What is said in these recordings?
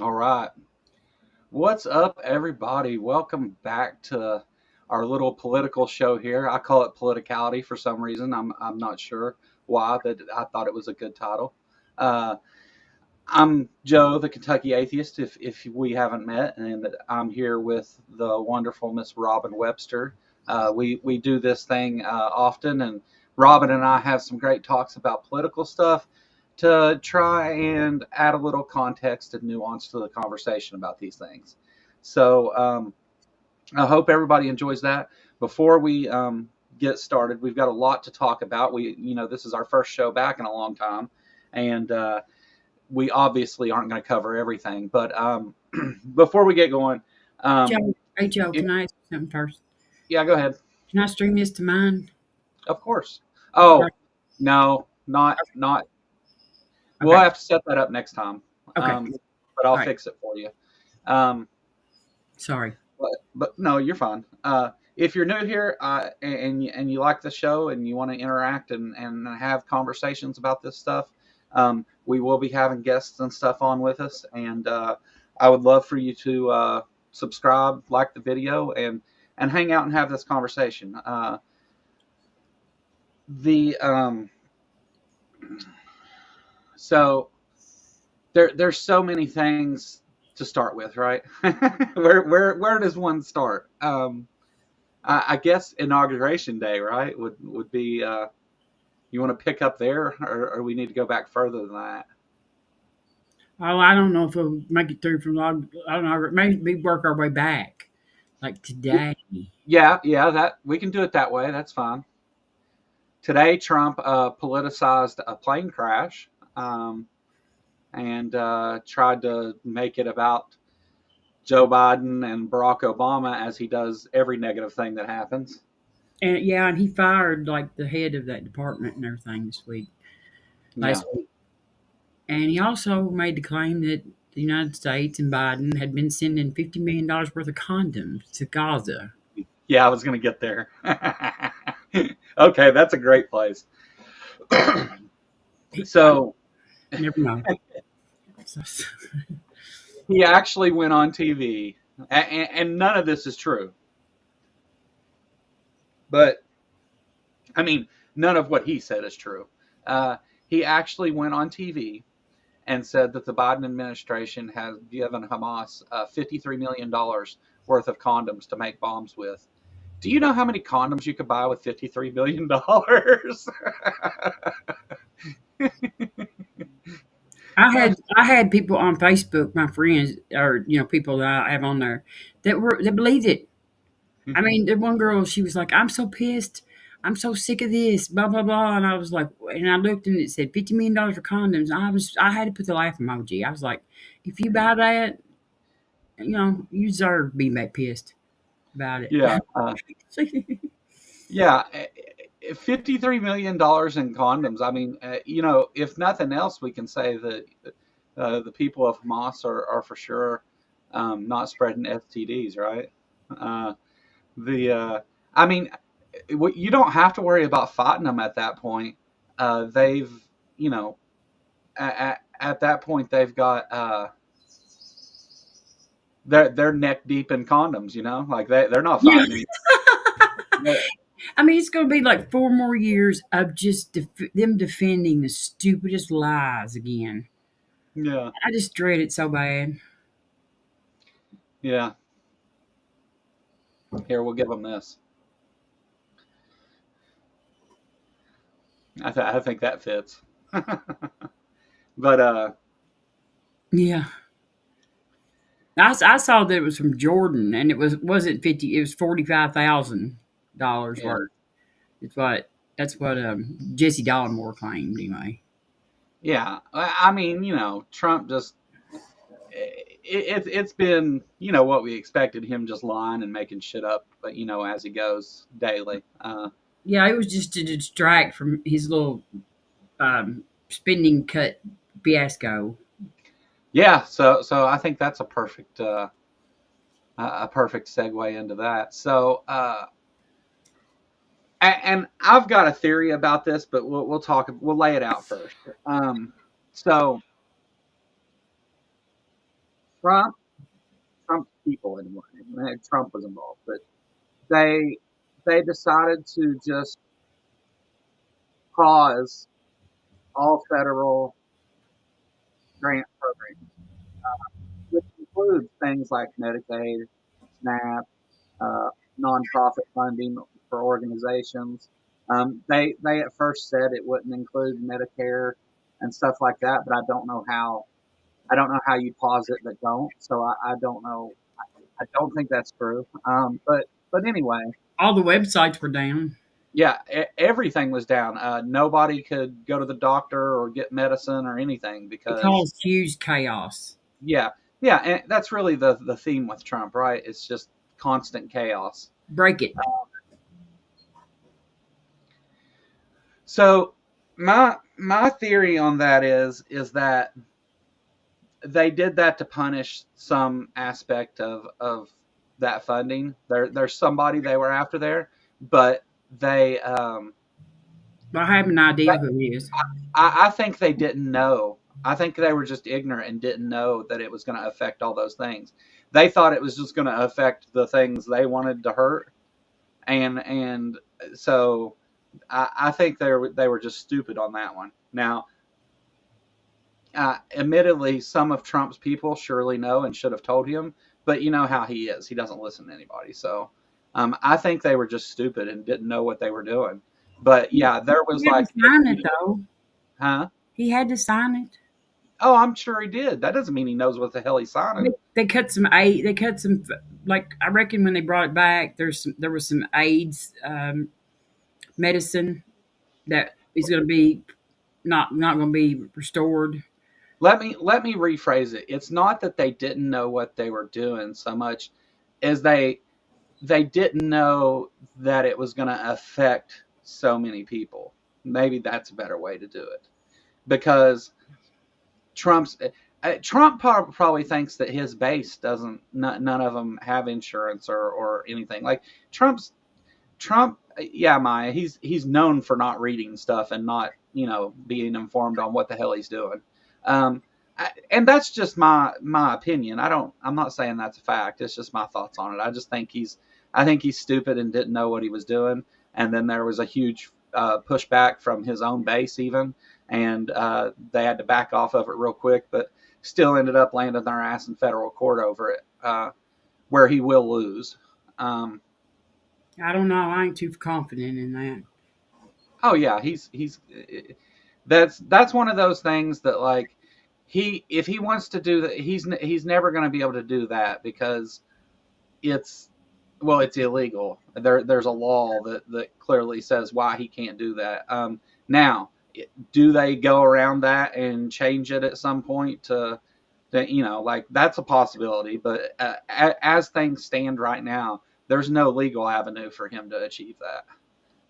All right. What's up, everybody? Welcome back to our little political show here. I call it Politicality for some reason. I'm not sure why, but I thought it was a good title. Uh, I'm Joe, the Kentucky Atheist, if we haven't met, and I'm here with the wonderful Miss Robin Webster. We do this thing often, and Robin and I have some great talks about political stuff to try and add a little context and nuance to the conversation about these things. So I hope everybody enjoys that. Before we get started, we've got a lot to talk about. This is our first show back in a long time, and we obviously aren't going to cover everything. But before we get going, um, Joe, hey Joe, if, can I ask you something first? yeah, go ahead. Can I stream this to mine? Of course. Okay. Oh no, not. We'll Okay. have to set that up next time. Okay. But I'll All right. fix it for you. Um, Sorry. but no, you're fine. If you're new here and you like the show and you want to interact and have conversations about this stuff, we will be having guests and stuff on with us. And I would love for you to subscribe, like the video, and hang out and have this conversation. The So there's so many things to start with, right? where does one start? I guess inauguration day, right? Would be. You want to pick up there, or we need to go back further than that? Oh, I don't know if we'll make it through from log. I don't know. Maybe work our way back, like today. Yeah, that we can do it that way. That's fine. Today, Trump politicized a plane crash and tried to make it about Joe Biden and Barack Obama, as he does every negative thing that happens. And he fired like the head of that department and everything Yeah, last week. And he also made the claim that the United States and Biden had been sending $50 million worth of condoms to Gaza. yeah, I was going to get there. Okay, that's a great place. So Never mind. he actually went on TV, and none of this is true. But I mean, none of what he said is true. He actually went on TV and said that the Biden administration has given Hamas $53 million worth of condoms to make bombs with. Do you know how many condoms you could buy with $53 million? I had people on Facebook, my friends, or people that I have on there that believed it. I mean, the one girl, she was like, "I'm so pissed. I'm so sick of this, blah blah blah." And I was like, and I looked and it said $50 million for condoms. I had to put the laugh emoji. I was like, if you buy that, you deserve to be pissed about it. Yeah, yeah. $53 million in condoms. I mean, if nothing else, we can say that the people of Hamas are for sure not spreading STDs, right? I mean, you don't have to worry about fighting them at that point. They've, you know, at that point they've got they're neck deep in condoms. Like they're not Yeah. fighting. I mean, it's going to be like 4 more years of just them defending the stupidest lies again. Yeah, I just dread it so bad. yeah. Here, we'll give them this. I think that fits. But Yeah. I saw that it was from Jordan, and wasn't 50. It was $45,000 yeah, worth. That's what Jesse Dollemore claimed anyway. yeah. I mean, Trump just it's been what we expected, him just lying and making shit up, but as he goes daily. Yeah, it was just to distract from his little spending cut fiasco. Yeah, so I think that's a perfect segue into that. So and I've got a theory about this, but we'll lay it out first. So Trump, Trump's people anyway. Trump was involved, but they they decided to just pause all federal grant programs, which includes things like Medicaid, SNAP, uh, nonprofit funding for organizations. They at first said it wouldn't include Medicare and stuff like that, but I don't know how you pause it that don't. So I don't know. I don't think that's true. But anyway, All the websites were down. yeah, everything was down. Nobody could go to the doctor or get medicine or anything It because caused huge chaos. yeah, yeah, and that's really the theme with Trump, right? It's just constant chaos. Break it. So my theory on that is that they did that to punish some aspect of that funding. There's somebody they were after there, but they I have an idea who it is. I think they didn't know. I think they were just ignorant and didn't know that it was going to affect all those things. They thought it was just going to affect the things they wanted to hurt, and so I think they were just stupid on that one. Now, admittedly, some of Trump's people surely know and should have told him, but you know how he is. He doesn't listen to anybody. So I think they were just stupid and didn't know what they were doing. But yeah, there was He had to like, sign it though. huh? He had to sign it. Oh, I'm sure he did. That doesn't mean he knows what the hell he's signing. They cut some aid. They cut some, like I reckon when they brought it back, there was some AIDS medicine that is going to be not going to be restored. Let me rephrase it. It's not that they didn't know what they were doing so much as they didn't know that it was going to affect so many people. Maybe that's a better way to do it because Trump's Trump probably thinks that his base doesn't none of them have insurance or anything like Trump. Yeah, Maya, he's known for not reading stuff and not being informed on what the hell he's doing. Um, and that's just my opinion. I'm not saying that's a fact. It's just my thoughts on it. I think he's stupid and didn't know what he was doing. And then there was a huge pushback from his own base even, and they had to back off of it real quick, but still ended up landing their ass in federal court over it, where he will lose. Um, I don't know. I ain't too confident in that. oh yeah, he's that's one of those things that like he if he wants to do that he's never going to be able to do that because it's it's illegal. There's a law that clearly says why he can't do that. Now, do they go around that and change it at some point to like that's a possibility. But as things stand right now, there's no legal avenue for him to achieve that.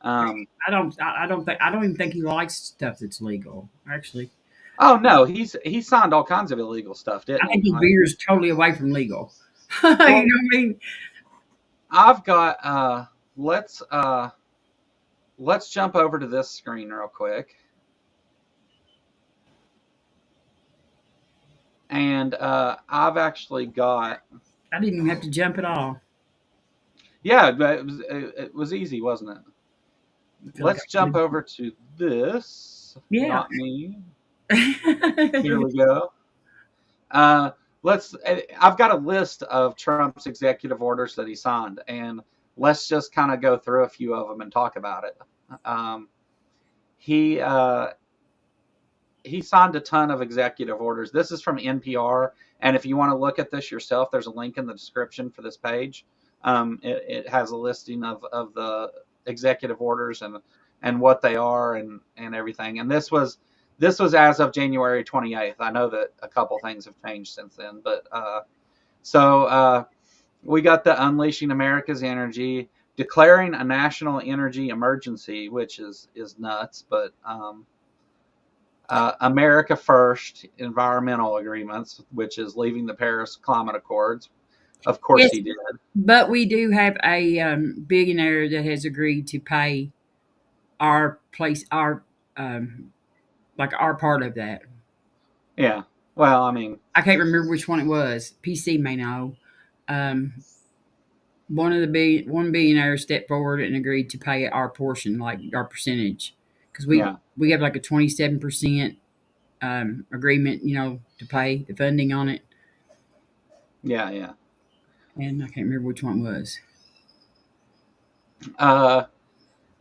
Um, I don't even think he likes stuff that's legal. Actually, oh no, he signed all kinds of illegal stuff, I didn't think he? he Like, veers totally away from legal. You know what I well, mean? I've got let's jump over to this screen real quick. And I've actually got I didn't even have to jump at all. yeah, but it was easy, wasn't it? I feel like Let's jump over to this. yeah. Not me. Here we go. Uh, let's. I've got a list of Trump's executive orders that he signed, and let's just kind of go through a few of them and talk about it. Um, he he signed a ton of executive orders. This is from NPR, and if you want to look at this yourself, there's a link in the description for this page. It has a listing of the executive orders and what they are and everything. And this was as of January 28th. I know that a couple things have changed since then, but we got the Unleashing America's Energy, declaring a national energy emergency, which is nuts, but America First environmental agreements, which is leaving the Paris Climate Accords. Of course, Yes, he did. but we do have a billionaire that has agreed to pay our place, our like our part of that. Yeah. Well, I mean, I can't remember which one it was. PC may know. Um, one billionaire stepped forward and agreed to pay our portion, like our percentage, because yeah, we have like a 27% agreement, to pay the funding on it, yeah, yeah. and I can't remember which one it was. Uh,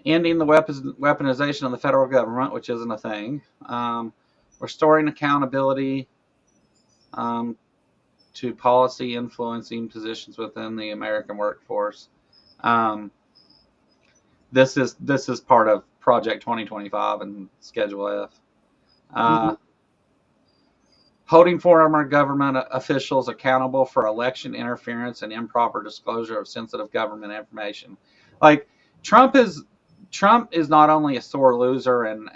Ending the weaponization of the federal government, which isn't a thing. Restoring accountability um, to policy influencing positions within the American workforce. Um, this is part of Project 2025 and Schedule F. Mhm. Uh, Holding former government officials accountable for election interference and improper disclosure of sensitive government information. Like Trump is not only a sore loser and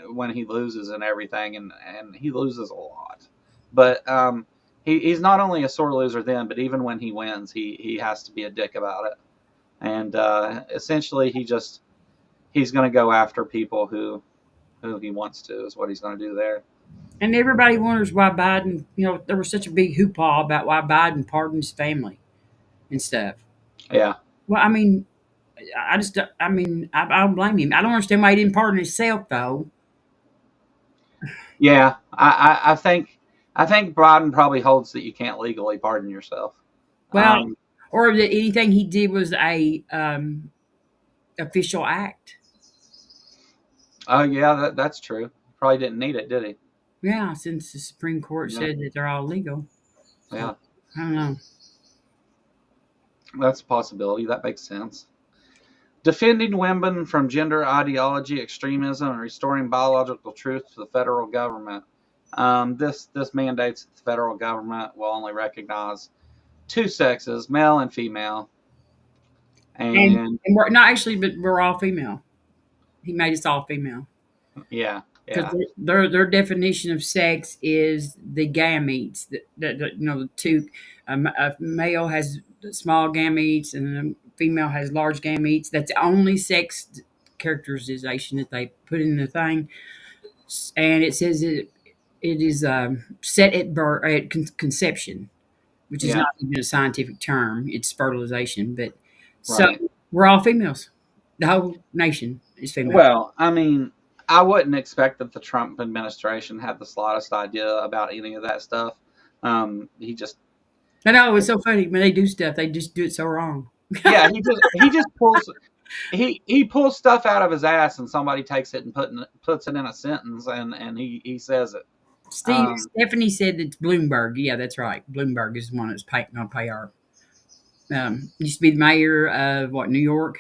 when he loses and everything and he loses a lot, but he's not only a sore loser then, but even when he wins, he has to be a dick about it. And essentially, he's going to go after people who he wants to is what he's going to do there. And everybody wonders why Biden, there was such a big hoopla about why Biden pardoned his family and stuff. Yeah. Well, I mean, I don't blame him. I don't understand why he didn't pardon himself, though. Yeah, I think Biden probably holds that you can't legally pardon yourself. Well, Um, or that anything he did was a official act. oh yeah, that's true. Probably didn't need it, did he? Yeah, since the Supreme Court Yeah, said that they're all legal. So yeah, I don't know. that's a possibility. That makes sense. Defending women from gender ideology, extremism, and restoring biological truth to the federal government. This mandates that the federal government will only recognize two sexes, male and female, And and and we're not actually, but we're all female. He made us all female. yeah, Because yeah, their definition of sex is the gametes. The two, a male has small gametes and a female has large gametes. That's the only sex characterization that they put in the thing, and it says it is set at birth at conception, which is yeah, not even a scientific term. It's fertilization, but so right. we're all females. The whole nation is female. Well, I mean, I wouldn't expect that the Trump administration had the slightest idea about any of that stuff. He just, I know it's so funny when they do stuff, they just do it so wrong. yeah, he just he pulls stuff out of his ass, and somebody takes it and puts it in a sentence, and he says it. Um, Stephanie said it's Bloomberg. Yeah, that's right. Bloomberg is the one that's going to pay our. Used to be the mayor of what, New York?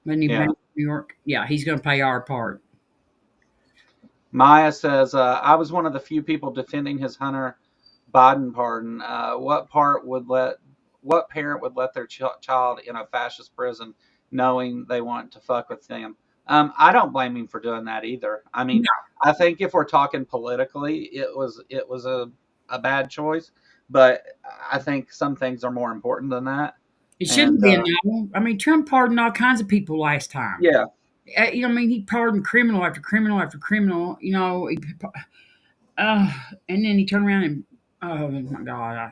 Wasn't he mayor yeah. of New York? Yeah, he's going to pay our part. Maya says, I was one of the few people defending his Hunter Biden pardon. What parent would let their child in a fascist prison knowing they want to fuck with them? I don't blame him for doing that either. I mean, No, I think if we're talking politically, it was a bad choice, but I think some things are more important than that. it shouldn't And be a no. I mean, Trump pardoned all kinds of people last time. yeah, He pardoned criminal after criminal after criminal. Uh, and then he turned around and, oh my God,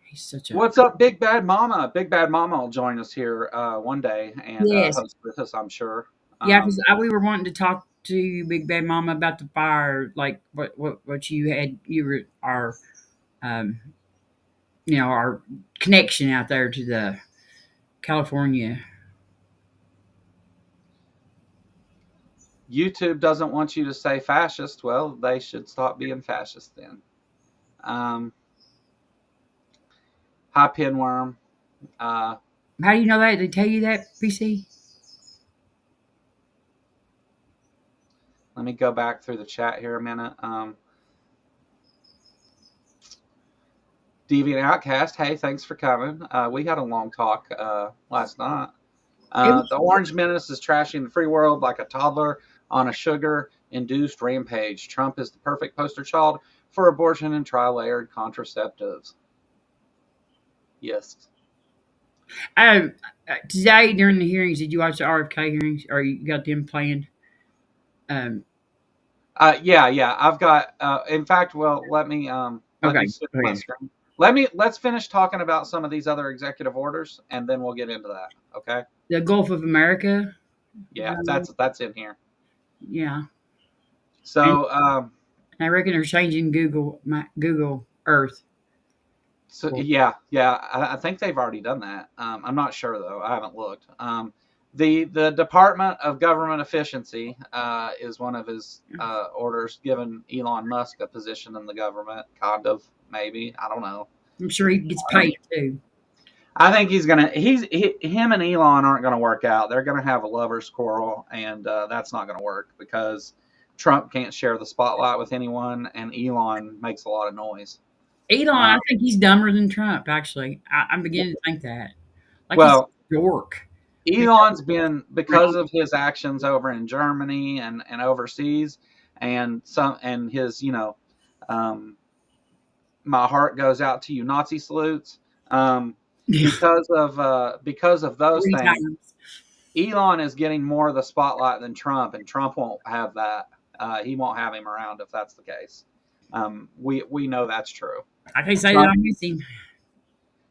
he's such a. what's up, Big Bad Mama? Big Bad Mama will join us here one day and Yes. host with us, I'm sure. Yeah, Um, because we were wanting to talk to you, Big Bad Mama, about the fire, like what you had, you were our, um, our connection out there to the California. YouTube doesn't want you to say fascist. Well, they should stop being fascist then. Um, Hi, Pinworm. Uh, How do you know that? Did they tell you that, PC? Let me go back through the chat here a minute. Deviant Outcast, hey, thanks for coming. We had a long talk last night. It was, The Orange Menace is trashing the free world like a toddler on a sugar-induced rampage. Trump is the perfect poster child for abortion and tri-layered contraceptives. Yes. today during the hearings, did you watch the RFK hearings, or you got them playing? Um, Yeah. I've got. In fact, well, let me Okay, switch go my ahead. screen. Let's finish talking about some of these other executive orders, and then we'll get into that. Okay. The Gulf of America. Yeah, that's in here. Yeah, and So, I reckon they're changing Google Earth. Well, yeah. I think they've already done that. I'm not sure though. I haven't looked. The Department of Government Efficiency is one of his orders, giving Elon Musk a position in the government, kind of, maybe. I don't know. I'm sure he gets paid too. I think him and Elon aren't going to work out. They're going to have a lover's quarrel, and that's not going to work because Trump can't share the spotlight with anyone, and Elon makes a lot of noise. Elon, Uh, I think he's dumber than Trump. Actually, I'm beginning to think that. Like he's well, a dork. Because Elon's been, because of his actions over in Germany and overseas, and his, um, my heart goes out to you Nazi salutes. Um, yeah, because of those 3 things, times. Elon is getting more of the spotlight than Trump, and Trump won't have that. He won't have him around if that's the case. We know that's true. I can say that Trump I miss him.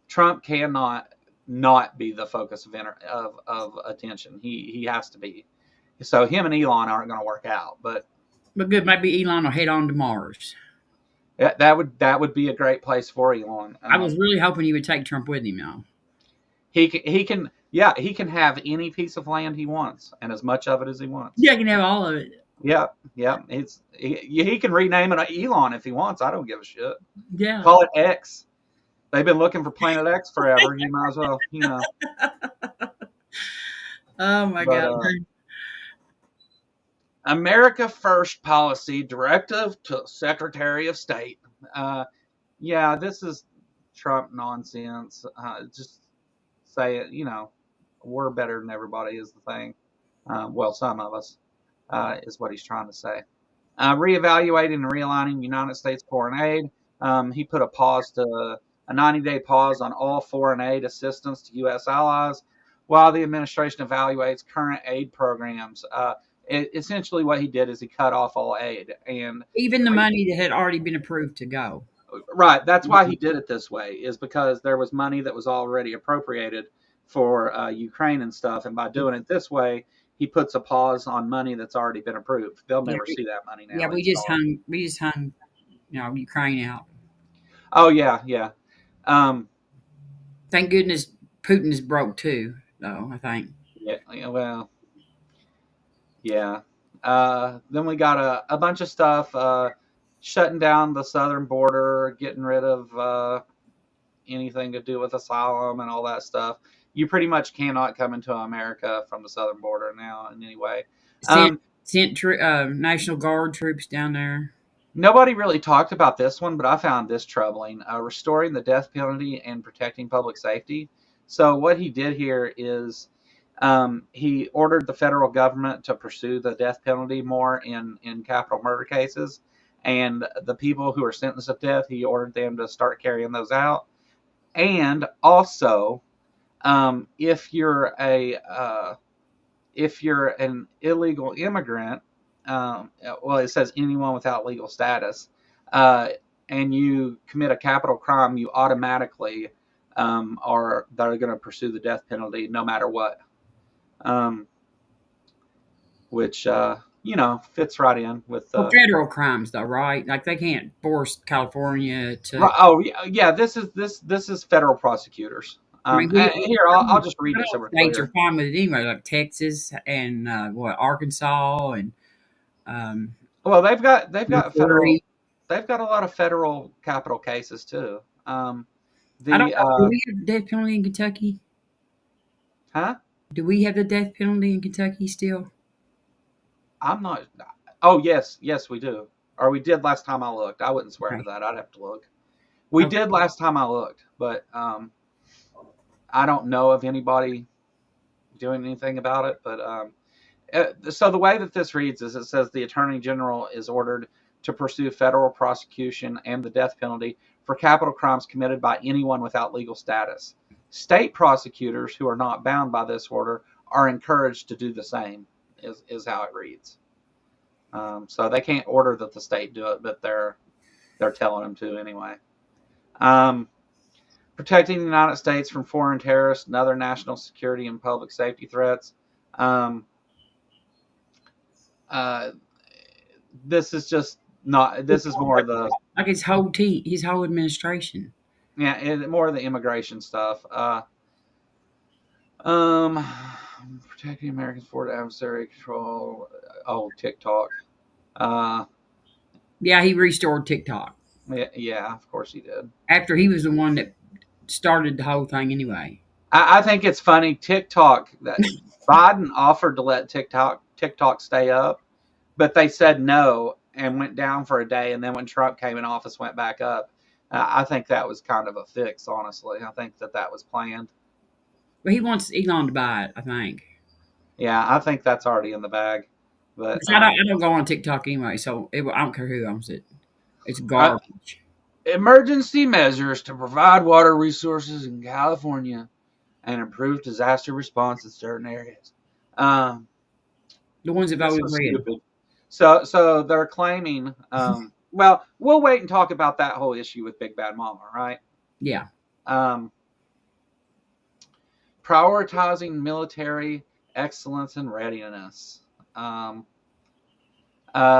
Trump cannot not be the focus of attention. He has to be. So him and Elon aren't going to work out, but But good, maybe Elon will head on to Mars. that would be a great place for Elon. I was really hoping he would take Trump with him, though. He can have any piece of land he wants and as much of it as he wants. Yeah, I can have all of it. Yeah. He can rename it Elon if he wants. I don't give a shit. Yeah. Call it X. They've been looking for Planet X forever. You might as well. Oh my But God. America First policy directive to Secretary of State. Uh, yeah, this is Trump nonsense. Just say it. We're better than everybody is the thing. Well, some of us is what he's trying to say. Reevaluating and realigning United States foreign aid. He put a 90-day pause on all foreign aid assistance to U.S. allies while the administration evaluates current aid programs. Essentially, what he did is he cut off all aid, and Even the money that had already been approved to go. right, that's why he did it this way, is because there was money that was already appropriated for Ukraine and stuff, and by doing it this way, he puts a pause on money that's already been approved. They'll Yeah, never see that money yeah, now. It's gone. we just hung, Ukraine out. Oh yeah. Um, Thank goodness Putin is broke too, though. I think. yeah. Well, yeah. Then we got a bunch of stuff, shutting down the southern border, getting rid of anything to do with asylum and all that stuff. You pretty much cannot come into America from the southern border now in any way. Sent Um, National Guard troops down there. Nobody really talked about this one, but I found this troubling. Restoring the death penalty and protecting public safety. So what he did here is he ordered the federal government to pursue the death penalty more in capital murder cases. And the people who are sentenced to death, he ordered them to start carrying those out. And also, um, if you're a if you're an illegal immigrant, well, it says anyone without legal status, uh, and you commit a capital crime, you automatically are they're going to pursue the death penalty no matter what, um, which fits right in with For federal crimes, though, right? Like they can't force California to. oh yeah, this is federal prosecutors. I mean, Here, I'll just read it so we're states are clear. fine with it anyway, like Texas and Arkansas and Well, Missouri. they've got a lot of federal capital cases too. I don't The know. Do we have the death penalty in Kentucky? Huh? Do we have the death penalty in Kentucky still? I'm not. Oh yes, we do. Or we did last time I looked. I wouldn't swear to Okay. that. I'd have to look. We Okay. did last time I looked, but I don't know of anybody doing anything about it. But so the way that this reads is it says the Attorney General is ordered to pursue federal prosecution and the death penalty for capital crimes committed by anyone without legal status. State prosecutors who are not bound by this order are encouraged to do the same. Is how it reads. So they can't order that the state do it, but they're telling them to anyway. Um, Protecting the United States from foreign terrorists and other national security and public safety threats. Um, uh, this is just not. This is more of the Like his whole administration. more of the immigration stuff. Um, Protecting Americans for adversary control. Oh, TikTok. Uh, Yeah, he restored TikTok yeah, of course he did. after he was the one that started the whole thing anyway. I think it's funny. TikTok. That Biden offered to let TikTok stay up, but they said no and went down for a day. And then when Trump came in office, went back up. I think that was kind of a fix, honestly. I think that was planned. But he wants Elon to buy it, I think. Yeah, I think that's already in the bag. But 'Cause I don't go on TikTok anyway, so I don't care who owns it. It's uh, garbage. emergency measures to provide water resources in California and improve disaster response in certain areas. Um, The ones that this voted was red. stupid. So they're claiming. Well, we'll wait and talk about that whole issue with Big Bad Mama, right? Yeah. Um, Prioritizing military excellence and readiness. Um,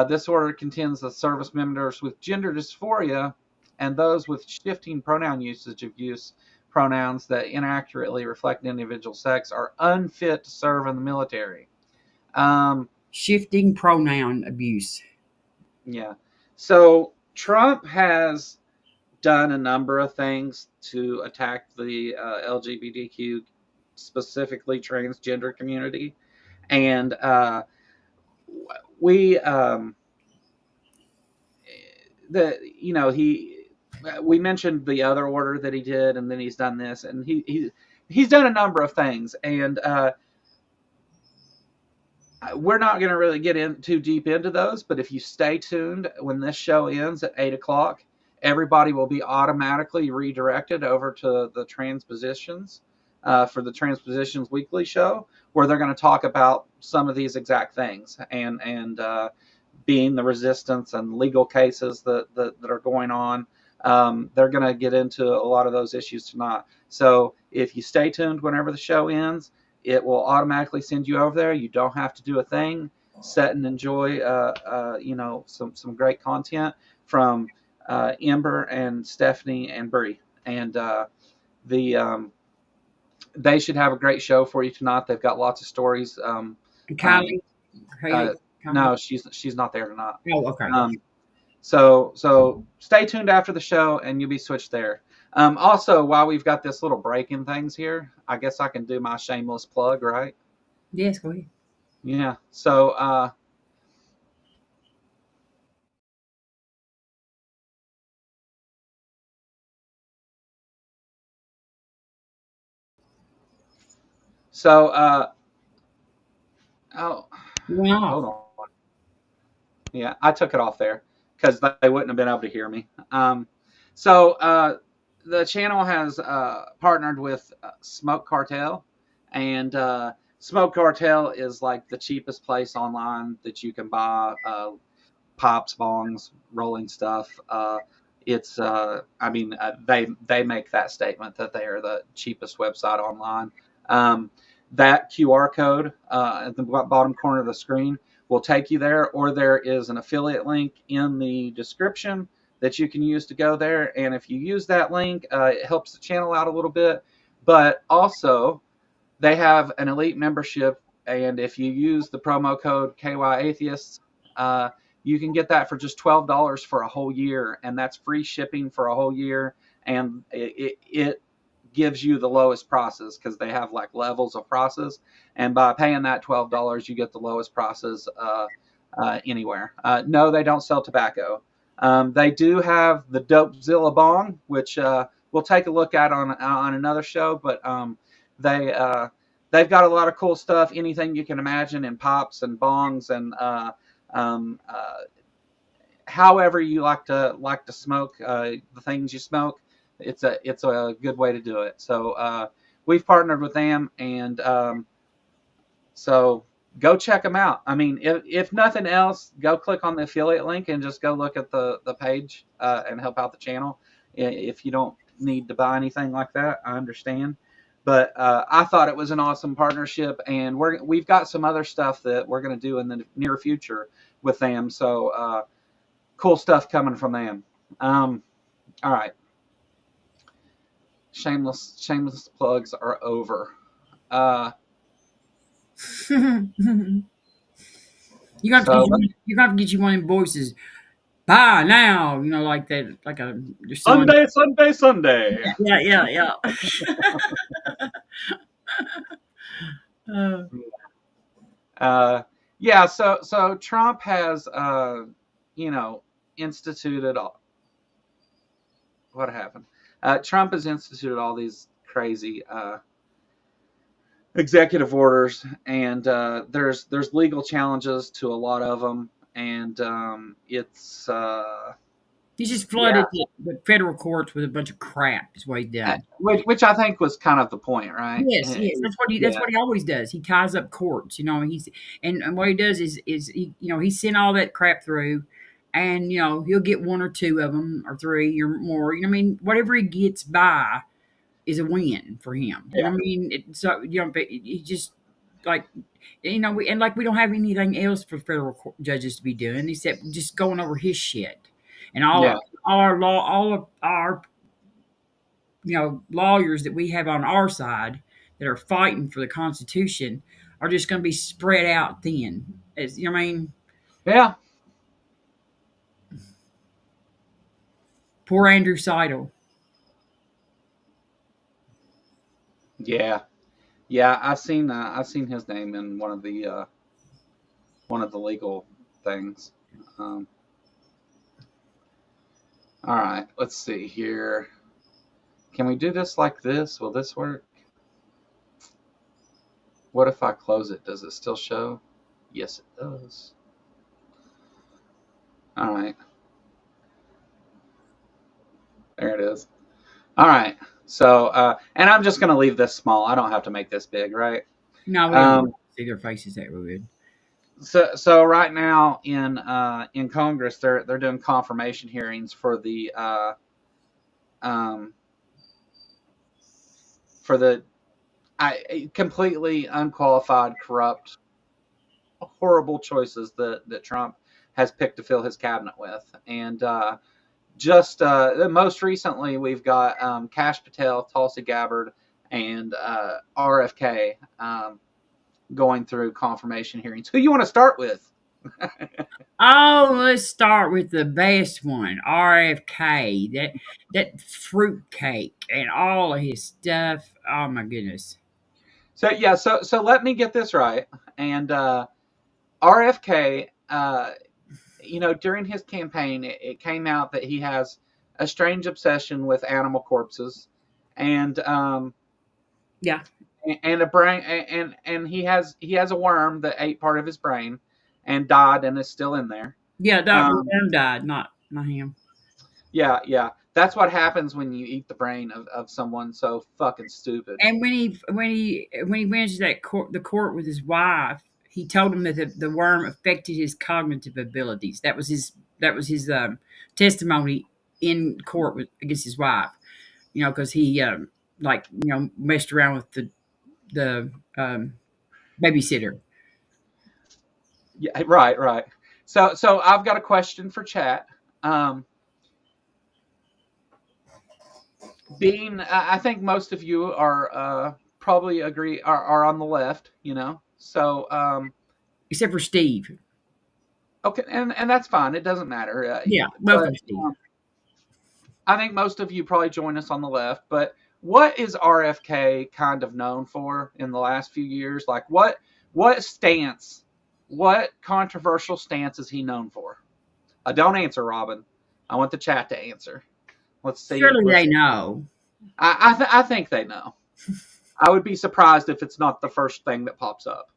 this order contends that service members with gender dysphoria and those with shifting pronoun usage of use pronouns that inaccurately reflect an individual sex are unfit to serve in the military. Shifting pronoun abuse. Yeah. So Trump has done a number of things to attack the LGBTQ, specifically transgender community, and we he we mentioned the other order that he did, and then he's done this, and he's done a number of things, and we're not going to really get in too deep into those, but if you stay tuned, when this show ends at 8 o'clock, everybody will be automatically redirected over to the Transpositions for the Transpositions Weekly show, where they're going to talk about some of these exact things and being the resistance and legal cases that are going on. They're going to get into a lot of those issues tonight. So if you stay tuned whenever the show ends, it will automatically send you over there. You don't have to do a thing. Sit and enjoy, some great content from Ember and Stephanie and Bree, and they should have a great show for you tonight. They've got lots of stories. Kylie. No, she's not there tonight. Oh, okay. So stay tuned after the show, and you'll be switched there. Also, while we've got this little break in things here, I guess I can do my shameless plug, right? Yes, go ahead. Yeah. So oh, hold on. Yeah, I took it off there because they wouldn't have been able to hear me. The channel has partnered with Smoke Cartel, and Smoke Cartel is like the cheapest place online that you can buy pops, bongs, rolling stuff. They make that statement that they are the cheapest website online. That QR code at the bottom corner of the screen will take you there, or there is an affiliate link in the description that you can use to go there. And if you use that link, it helps the channel out a little bit. But also, they have an elite membership, and if you use the promo code KYAtheists, you can get that for just $12 for a whole year, and that's free shipping for a whole year. And it gives you the lowest prices because they have like levels of prices, and by paying that $12, you get the lowest prices anywhere. No, they don't sell tobacco. They do have the Dopezilla bong, which we'll take a look at on another show, but they've got a lot of cool stuff, anything you can imagine, in pops and bongs and however you like to smoke the things you smoke. It's a good way to do it. So we've partnered with them, and so go check them out. I mean, if nothing else, go click on the affiliate link and just go look at the page and help out the channel. If you don't need to buy anything like that, I understand. But I thought it was an awesome partnership, and we've got some other stuff that we're going to do in the near future with them. So cool stuff coming from them. All right, shameless plugs are over. You have to So get you one of them voices. Buy now, like that, like you're selling. Sunday. Yeah, yeah, yeah. Uh, Uh, yeah, so Trump has, you know, instituted what happened. Trump has instituted all these crazy executive orders, and there's legal challenges to a lot of them, and it's he just yeah, flooded the federal courts with a bunch of crap. Is what he done. which I think was kind of the point, right? Yes, yes, that's Yeah, what he always does. He ties up courts, he's and what he does is he sent all that crap through, and he'll get one or two of them or three or more. I mean, whatever he gets by is a win for him. You know yeah, what I mean? So but he just like we don't have anything else for federal judges to be doing except just going over his shit, and yeah, all of our lawyers that we have on our side that are fighting for the Constitution are just going to be spread out thin. As you know, what I mean, yeah, poor Andrew Seidel. yeah, yeah. I've seen his name in one of the legal things. Um, all right, let's see here. Can we do this like this? Will this work? What if I close it? Does it still show? Yes, it does. All right, there it is. All right. So, and I'm just going to leave this small. I don't have to make this big, right? No, we don't Um, see their faces that weird. so right now in Congress, they're doing confirmation hearings um, for the completely unqualified, corrupt, horrible choices that Trump has picked to fill his cabinet with, and just most recently we've got Kash Patel, Tulsi Gabbard, and RFK going through confirmation hearings. Who you want to start with? Oh, let's start with the best one, RFK. That fruit cake and all of his stuff. Oh my goodness. So yeah, so let me get this right. And RFK, during his campaign, it came out that he has a strange obsession with animal corpses, and Yeah, and a brain, and he has a worm that ate part of his brain, and died, and is still in there. yeah. Dr. Um, Ram died, not him. yeah, yeah. That's what happens when you eat the brain of someone so fucking stupid. And when he went to the court with his wife, he told him that the worm affected his cognitive abilities. That was his testimony in court against his wife. Because he messed around with the babysitter. Yeah, right, right. So I've got a question for chat. Um, I think most of you are probably are on the left, So Except for Steve. okay, and that's fine. It doesn't matter. Yeah, But welcome, Steve. I think most of you probably join us on the left. But what is RFK kind of known for in the last few years? Like what controversial stance is he known for? Don't answer, Robin. I want the chat to answer. Let's see. Surely they know. I think they know. I would be surprised if it's not the first thing that pops up.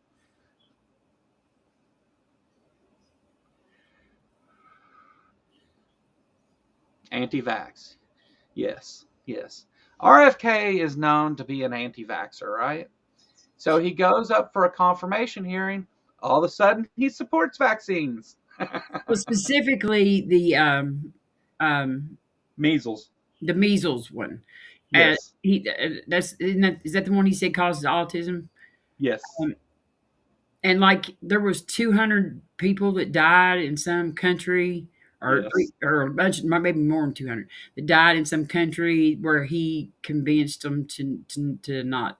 Anti-vax. Yes, yes. RFK is known to be an anti-vaxxer, right? So he goes up for a confirmation hearing. all of a sudden he supports vaccines. Well, specifically um, Measles. the measles one. Yes. He is that the one he said causes autism? Yes. Um, and like there was 200 people that died in some country, Yes. or a bunch, maybe more than 200 that died in some country where he convinced them to not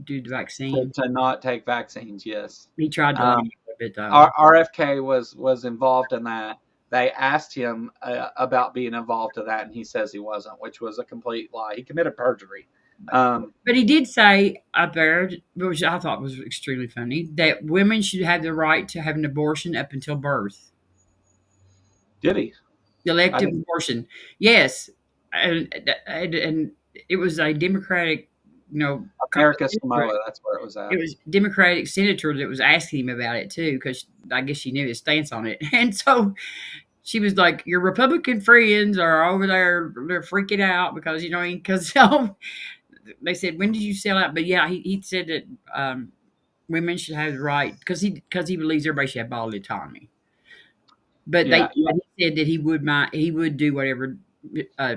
do the vaccine. To not take vaccines. Yes. He tried to lie Um, a bit though. RFK was involved in that. They asked him about being involved in that, and he says he wasn't, which was a complete lie. He committed perjury. Um, But he did say up there, which I thought was extremely funny, that women should have the right to have an abortion up until birth. did he? I Elective didn't. abortion. Yes. And it was a Democratic, America Samoa. That's where it was it at. was Democratic senator that was asking him about it too, because I guess she knew his stance on it. And so she was like, "Your Republican friends are over there; they're freaking out because because they said, when did you sell out?" But yeah, he said that women should have the right because he believes everybody should have bodily autonomy. Yeah. Yeah. But he said that he would do whatever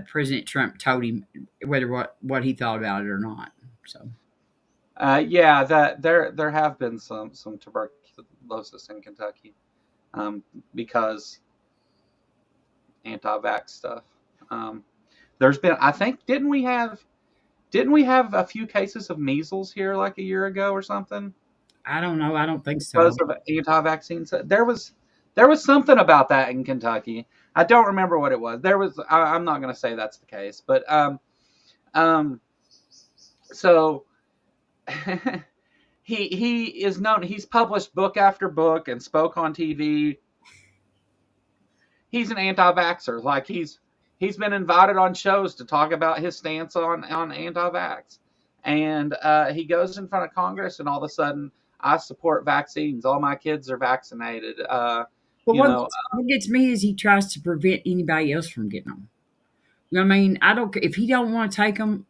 President Trump told him, whether what he thought about it or not. So Yeah. That there have been some tuberculosis in Kentucky, because anti-vax stuff. Um, there's been, I think, didn't we have a few cases of measles here like a year ago or something I don't know. I don't think so. because of anti-vaccines? There was something about that in Kentucky. I don't remember what it was. I'm not going to say that's the case, but um, so he is known. He's published book after book and spoke on TV. He's an anti-vaxxer. Like he's been invited on shows to talk about his stance on anti-vax, and he goes in front of Congress, and all of a sudden, I support vaccines. All my kids are vaccinated. But You know, what gets me is he tries to prevent anybody else from getting them. You know what I mean? I don't if he don't want to take them.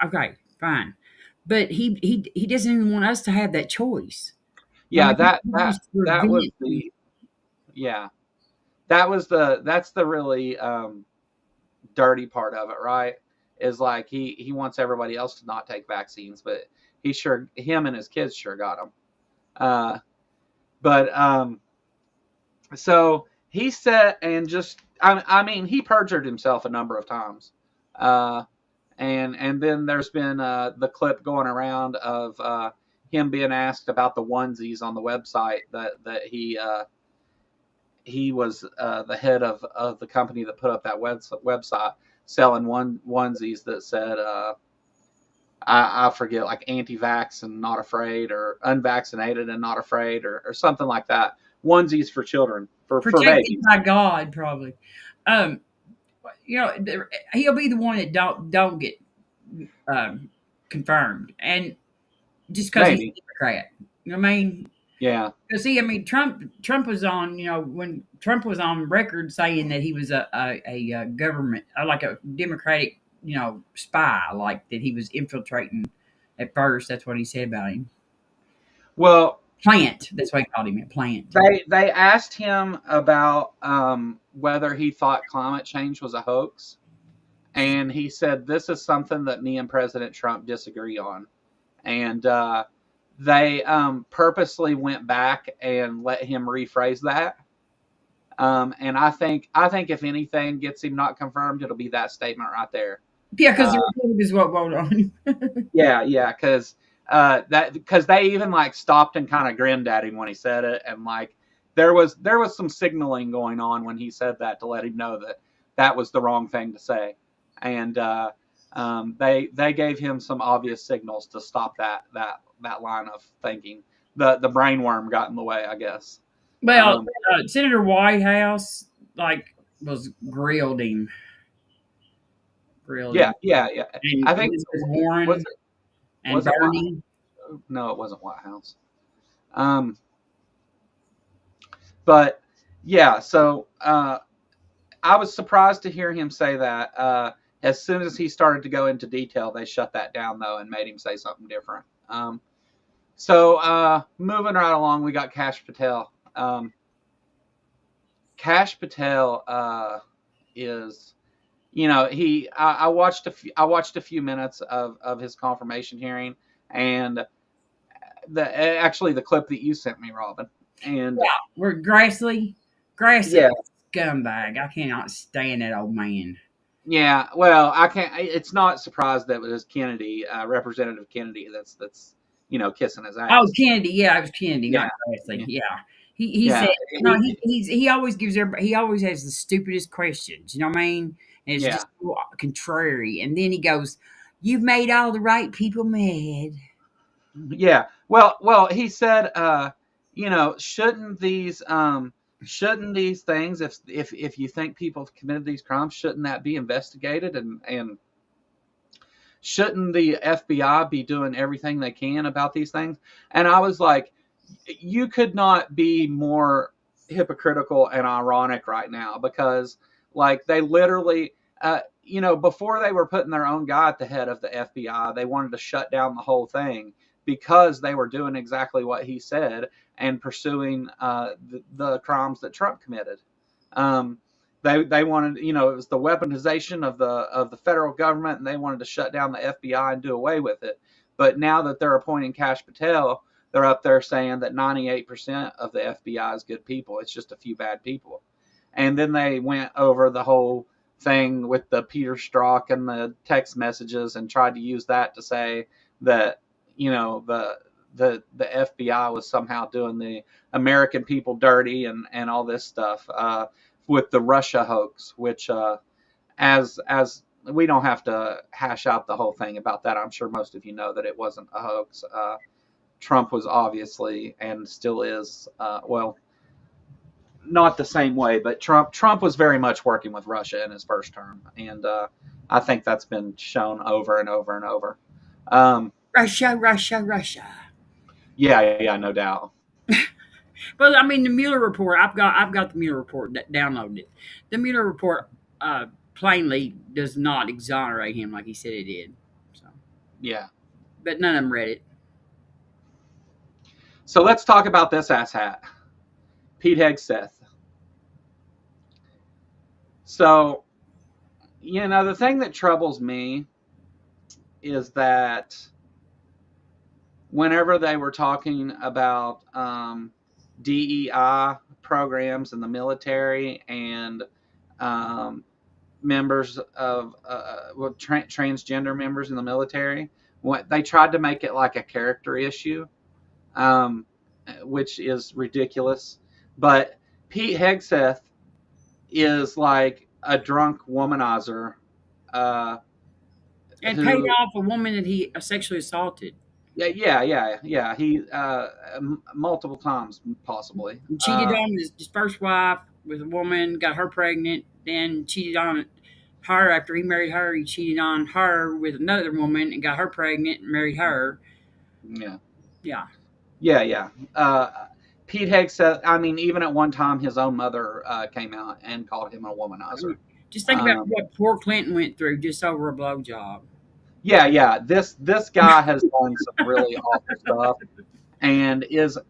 Okay, fine. But he doesn't even want us to have that choice. You know yeah, what I mean? that He that wants to that was prevent. yeah, that's the really dirty part of it, right? Is like he wants everybody else to not take vaccines, but him and his kids sure got them. Uh, but So he said, and just I mean, he perjured himself a number of times, uh, and then there's been the clip going around of him being asked about the onesies on the website that he was the head of the company that put up that website selling onesies that said I forget, like anti-vax and not afraid, or unvaccinated and not afraid, or something like that. Onesies for children, for Protected babies. by God, probably. Um, he'll be the one that don't get um, confirmed, and just because he's Maybe. a Democrat, you know what I mean? Yeah. Because see, I mean, Trump was on, when Trump was on record saying that he was a government, like a Democratic, spy, like that he was infiltrating. At first, that's what he said about him. Well, Plant. That's why he called him a plant. they asked him about whether he thought climate change was a hoax, and he said this is something that me and President Trump disagree on, and they purposely went back and let him rephrase that. And I think if anything gets him not confirmed, it'll be that statement right there. Yeah, because Uh, the Republicans won't vote on him. yeah, yeah, because they even like stopped and kind of grinned at him when he said it, and like there was some signaling going on when he said that to let him know that that was the wrong thing to say, and they gave him some obvious signals to stop that line of thinking. The brainworm got in the way, I guess. Well, Um, Senator Whitehouse like was grilled yeah, him, yeah, yeah. and I think Elizabeth was Warren it and was it White? Bernie. No, it wasn't White House. Um, but yeah, so I was surprised to hear him say that. As soon as he started to go into detail, they shut that down though and made him say something different. So moving right along, we got Kash Patel. Kash Patel is, I watched a few minutes of his confirmation hearing, and actually the clip that you sent me, Robin, and Yeah, we're Grassley. Grassley yeah, is a scumbag. I cannot stand that old man. yeah. Well, I can't. It's not surprised that it was Kennedy, Representative Kennedy, that's kissing his Oh, ass. Kennedy. Yeah, it was Kennedy, Yeah, not Grassley. yeah, Yeah. He said yeah. no. He always gives everybody. He always has the stupidest questions. You know what I mean? And it's Yeah, just so contrary. And then he goes, "You've made all the right people mad." yeah. Well, he said, shouldn't these things, if you think people have committed these crimes, shouldn't that be investigated, and shouldn't the FBI be doing everything they can about these things? And I was like, you could not be more hypocritical and ironic right now, because like they literally, before they were putting their own guy at the head of the FBI, they wanted to shut down the whole thing because they were doing exactly what he said and pursuing the crimes that Trump committed. Um, they wanted, it was the weaponization of the federal government, and they wanted to shut down the FBI and do away with it. But now that they're appointing Kash Patel, they're up there saying that 98% of the FBI is good people. It's just a few bad people. And then they went over the whole thing with the Peter Strzok and the text messages and tried to use that to say that, the FBI was somehow doing the American people dirty, and all this stuff, with the Russia hoax, which, as we don't have to hash out the whole thing about that. I'm sure most of you know that it wasn't a hoax. Trump was obviously, and still is, well, not the same way, but Trump was very much working with Russia in his first term, and I think that's been shown over and over and over. Um, Russia, Russia, Russia. yeah, yeah, no doubt. But I mean, the Mueller report. I've got the Mueller report downloaded. The Mueller report plainly does not exonerate him like he said it did. So, Yeah. but none of them read it. So let's talk about this asshat, Pete Hegseth. So, the thing that troubles me is that whenever they were talking about DEI programs in the military, and um, members of transgender members in the military, what they tried to make it like a character issue, um, which is ridiculous. But Pete Hegseth is like a drunk womanizer, uh, And paid who, off a woman that he sexually assaulted. yeah, yeah, yeah, yeah. He multiple times, possibly. He cheated on his first wife with a woman, got her pregnant, then cheated on her after he married her. He cheated on her with another woman and got her pregnant and married her. Yeah, Yeah. yeah, yeah. Pete Hegseth. I mean, even at one time, his own mother came out and called him a I womanizer. mean, just think about Um, what poor Clinton went through just over a blowjob. yeah, yeah. This guy has done some really awful stuff, and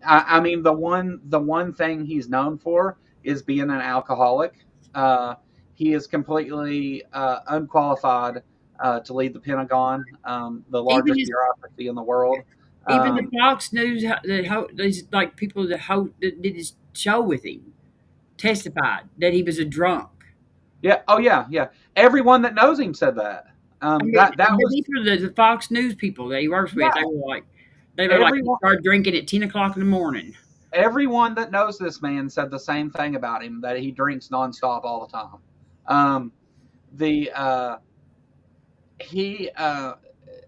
I mean, the one thing he's known for is being an alcoholic. Uh, he is completely unqualified to lead the Pentagon, the Even largest his, bureaucracy in the world. even the Um, Fox News, these like people that did his show with him testified that he was a drunk. yeah, oh yeah, yeah. Everyone that knows him said that. I mean, That but was, these were the Fox News people that he works with. yeah. They were like, he Everyone started drinking at 10 o'clock in the morning. everyone that knows this man said the same thing about him, that he drinks nonstop all the time. Um, the he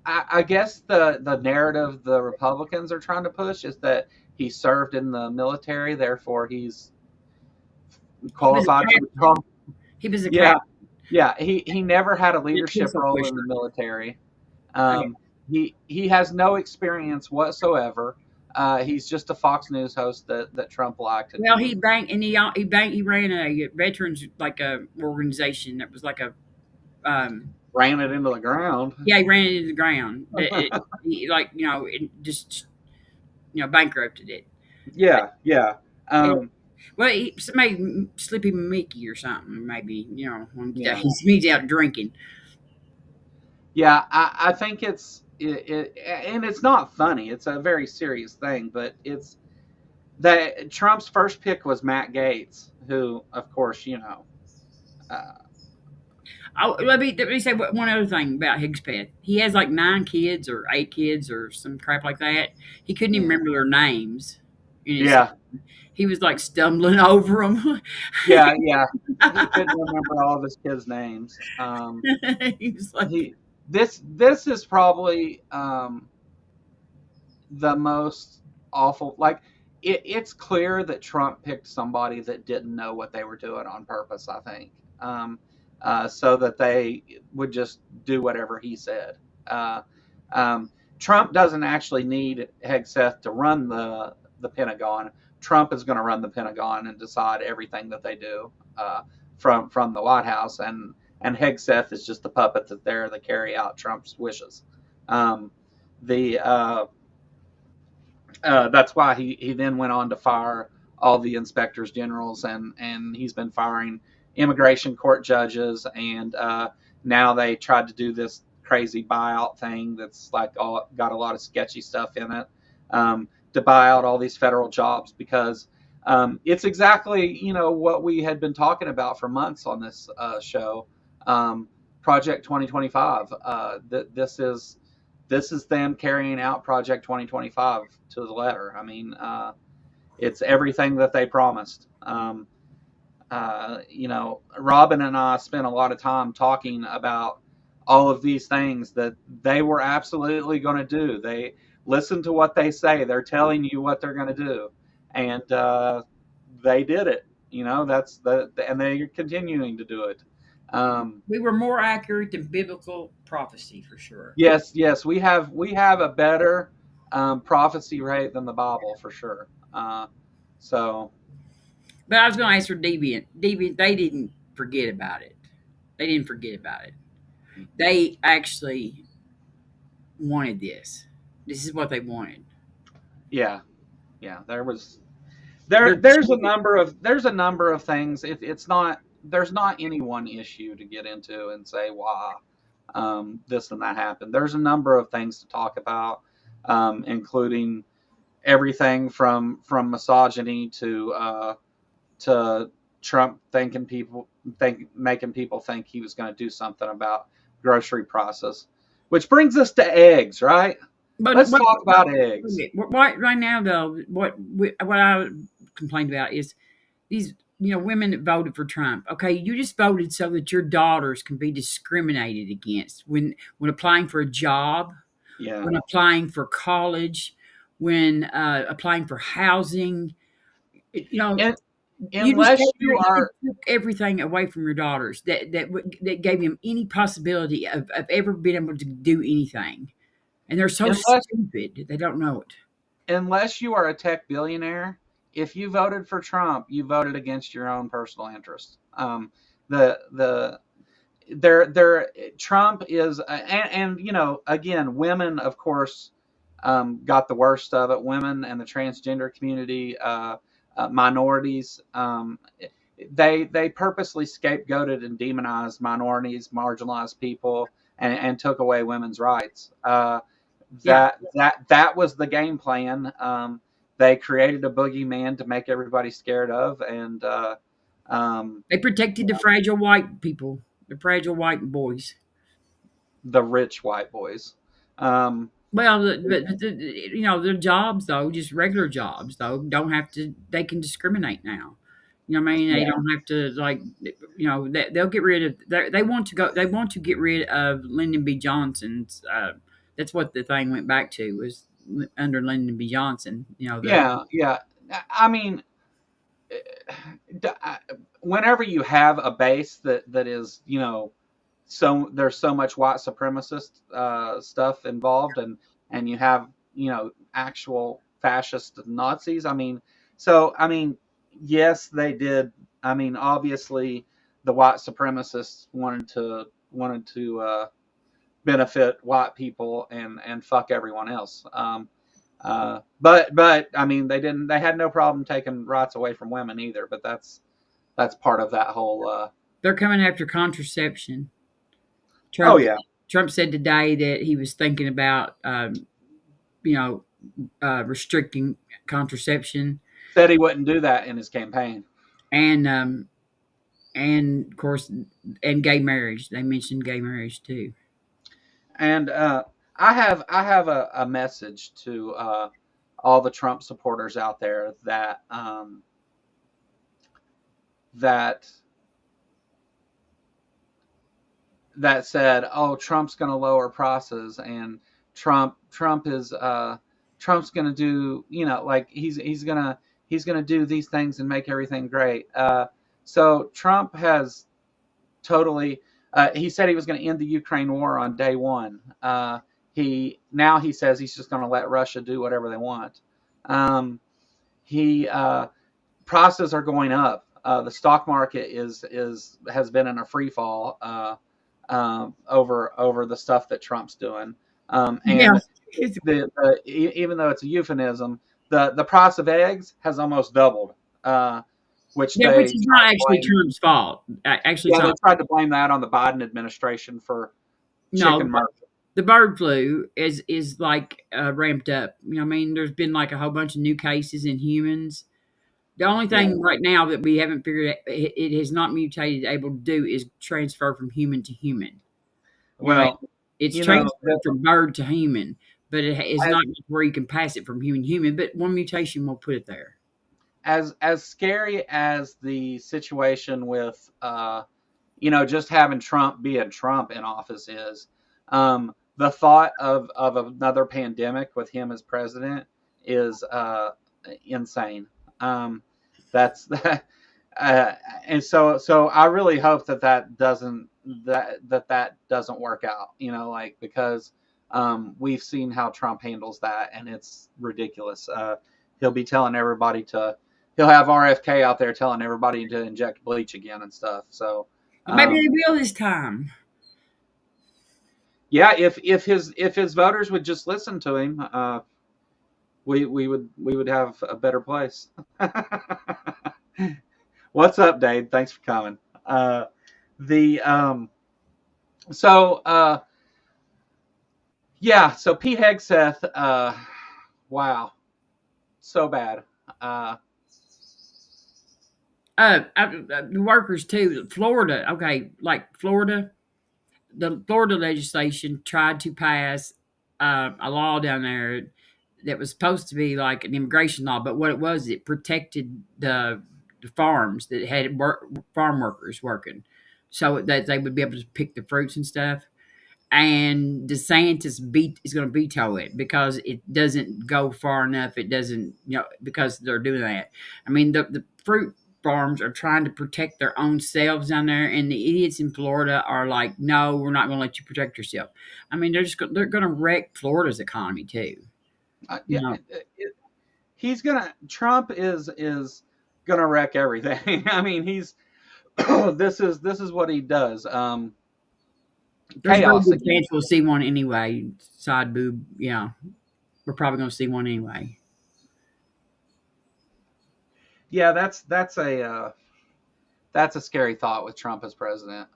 I guess the narrative the Republicans are trying to push is that he served in the military, therefore he's He was a qualified to captain. become. He was a Yeah, captain. yeah. He never had a A leadership pistol role in the pusher. military. Yeah. He has no experience whatsoever. He's just a Fox News host that Trump liked, and Well, he banked and he ran a veterans like a organization that was like a ran it into the ground. yeah, he ran it into the ground. That it, he, like it just bankrupted it. Yeah, yeah. It- Um, well, somebody Slippy Mickey or something, maybe, one day yeah. he's out drinking. Yeah, I think and it's not funny. It's a very serious thing, but it's that Trump's first pick was Matt Gaetz, who, of course, uh, Oh, let me say one other thing about Higspeth. He has like 9 kids or 8 kids or some crap like that. He couldn't even yeah, remember their names. And yeah, he was like stumbling over them. yeah, yeah. He couldn't remember all of his kids' names. He was like, He this is probably the most awful. Like it's clear that Trump picked somebody that didn't know what they were doing on purpose. I think so that they would just do whatever he said. Uh, Trump doesn't actually need Hegseth to run the Pentagon. Trump is going to run the Pentagon and decide everything that they do from the White House, and Hegseth is just the puppet that's there to carry out Trump's wishes. The That's why he then went on to fire all the inspectors generals, and he's been firing immigration court judges, and now they tried to do this crazy buyout thing that's like got a lot of sketchy stuff in it, to buy out all these federal jobs because it's exactly what we had been talking about for months on this show. um, Project 2025. This is them carrying out Project 2025 to the letter. I mean, it's everything that they promised. Robin and I spent a lot of time talking about all of these things that they were absolutely going to do. They listen to what they say. They're telling you what they're going to do, and they did it. And they're continuing to do it. Um, we were more accurate than biblical prophecy for sure. Yes, yes, we have a better prophecy rate than the Bible for sure. So But I was going to ask for Deviant. Deviant, they didn't forget about it. They didn't forget about it. They actually wanted this. This is what they wanted. yeah, yeah, there was They there's a number of things. It's not there's not any one issue to get into and say why this and that happened. There's a number of things to talk about, including everything from misogyny to Trump making people think he was going to do something about grocery prices, which brings us to eggs, right? But Let's talk about eggs. right now though, what I complained about is these women that voted for Trump. Okay, you just voted so that your daughters can be discriminated against when applying for a job, Yeah, when applying for college, when applying for housing. You know, and you just unless you are took everything away from your daughters that gave them any possibility of ever being able to do anything, and they're so unless stupid they don't know it. unless you are a tech billionaire, if you voted for Trump, you voted against your own personal interests. The there Trump is, and again, women, of course, got the worst of it. Women and the transgender community, minorities. They purposely scapegoated and demonized minorities, marginalized people, and took away women's rights. Yeah, That was the game plan. They created a boogeyman to make everybody scared of, and um, they protected the fragile white people, the fragile white boys. the rich white boys. Um, Well, their jobs though, just regular jobs though, don't have to. They can discriminate now. You know what I mean? They yeah, don't have to they'll get rid of. They want to go. They want to get rid of Lyndon B. Johnson's. That's what the thing went back to was under Lyndon B. Johnson. yeah, yeah. I mean, whenever you have a base that is, so there's so much white supremacist stuff involved, and you have actual fascist Nazis. I mean, yes, they did. I mean, obviously, the white supremacists wanted to benefit white people and fuck everyone else. But I mean, they had no problem taking rights away from women either. But that's part of that whole. They're coming after contraception. Oh Trump yeah, Trump said today that he was thinking about, you know, restricting contraception said he wouldn't do that in his campaign. and of course, and gay marriage. They mentioned gay marriage too. And I have a message to all the Trump supporters out there that that said, "Oh, Trump's going to lower prices, and Trump is Trump's going to do, like he's gonna do these things and make everything great." So Trump has totally. He said he was going to end the Ukraine war on day one. He says he's just going to let Russia do whatever they want. He Prices are going up. The stock market has been in a free fall over the stuff that Trump's doing. Yeah, And even though it's a euphemism, the price of eggs has almost doubled, which yeah, which they is try not to actually blame. Trump's fault. Actually, it's Yeah, they not. tried to blame that on the Biden administration for No, chicken murder. the bird flu is like ramped up. I mean, there's been like a whole bunch of new cases in humans. The only Yeah. thing right now that we haven't figured out, it has not mutated able to do is transfer from human to human. You know, Well, it's you know, transferred from bird to human, but it's as not where you can pass it from human to human. But one mutation will put it there. as scary as the situation with just having Trump being Trump in office is, the thought of another pandemic with him as president is insane. That's that, and so I really hope that doesn't work out. Like because we've seen how Trump handles that, and it's ridiculous. He'll be telling everybody to. He'll have RFK out there telling everybody to inject bleach again and stuff. So Maybe they um, will this time. yeah, if his voters would just listen to him, we would have a better place. What's up, Dave? Thanks for coming. The so Yeah, so Pete Hegseth, wow, so bad. Uh, The workers too. Florida, okay, like Florida, the Florida legislation tried to pass a law down there that was supposed to be like an immigration law, but what it was, it protected the farms that had farm workers working, so that they would be able to pick the fruits and stuff. And DeSantis is going to veto it because it doesn't go far enough. It doesn't, because they're doing that. I mean, the fruit farms are trying to protect their own selves down there, and the idiots in Florida are like, no, we're not going to let you protect yourself. I mean, they're going to wreck Florida's economy too. You yeah, know, Trump is gonna wreck everything. I mean, he's this is what he does. there's a very Chaos good again. chance we'll see one anyway. Side boob, yeah, we're probably going to see one anyway. Yeah, that's a scary thought with Trump as president.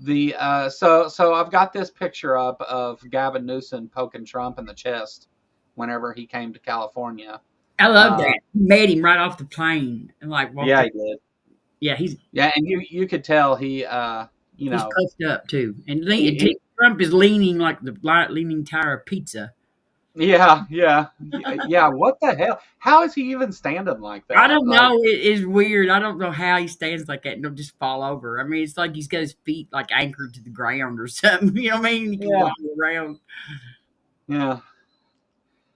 The so I've got this picture up of Gavin Newsom poking Trump in the chest whenever he came to California. I love Uh, that. He met him right off the plane and like walked yeah, up. he did. Yeah, Yeah, and you could tell you he's know, puffed up too, and he Trump is leaning like the leaning tire of pizza. yeah, yeah, yeah. What the hell? How is he even standing like I that? don't Like, know. It is weird. I don't know how he stands like that and he'll just fall over. I mean, it's like he's got his feet like anchored to the ground or something. You know what I mean? He can yeah, wobble around. yeah.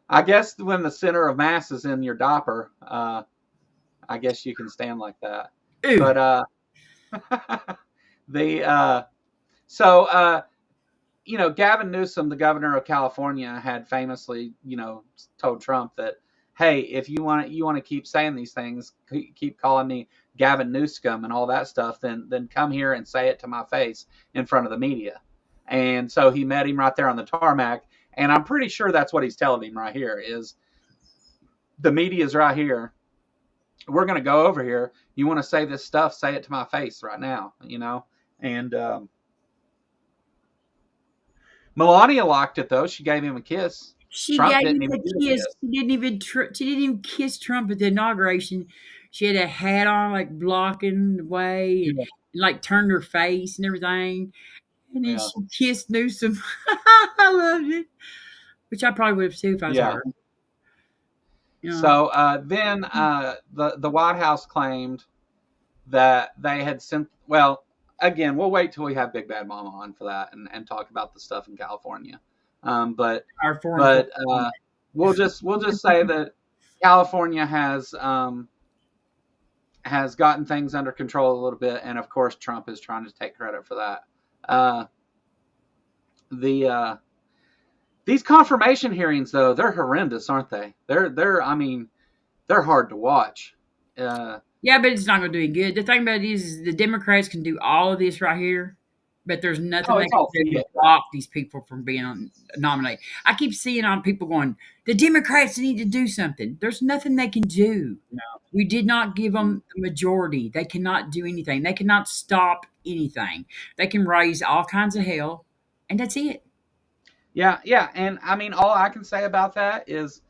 I guess when the center of mass is in your diaper, I guess you can stand like that. Ooh, But the so Gavin Newsom, the governor of California, had famously, told Trump that, hey, if you want to keep saying these things, keep calling me Gavin Newscom and all that stuff, then come here and say it to my face in front of the media. And so he met him right there on the tarmac, And I'm pretty sure that's what he's telling him right here is the media's right here. We're going to go over here. You want to say this stuff, say it to my face right now, And Melania liked it, though. She gave him a kiss. She Trump gave didn't him even a get a kiss. kiss. She didn't even kiss Trump at the inauguration. She had a hat on, like blocking the way, and Yeah. like turned her face and everything. And then Yeah. she kissed Newsom. I loved it. Which I probably would have too if I was Yeah. her. So then the White House claimed that they had sent. Well, again, we'll wait till we have Big Bad Mama on for that and talk about the stuff in California. But Our foreign but policy. we'll just say that California has gotten things under control a little bit, and of course Trump is trying to take credit for that. These confirmation hearings, though, they're horrendous, aren't they? They're hard to watch. Yeah, but it's not going to do any good. The thing about it is the Democrats can do all of this right here, but there's nothing Oh, they it's can all do to theater. block these people from being nominated. I keep seeing on people going, the Democrats need to do something. There's nothing they can do. No. We did not give them the majority. They cannot do anything. They cannot stop anything. They can raise all kinds of hell, and that's it. Yeah, yeah, and I mean, all I can say about that is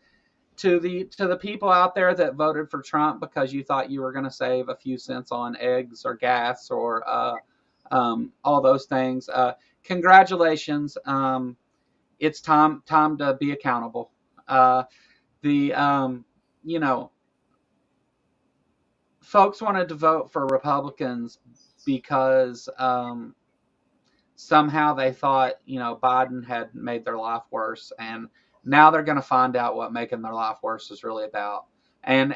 to the people out there that voted for Trump because you thought you were going to save a few cents on eggs or gas or all those things. Congratulations. It's time to be accountable. The you know Folks wanted to vote for Republicans because somehow they thought Biden had made their life worse, and now they're going to find out what making their life worse is really about. And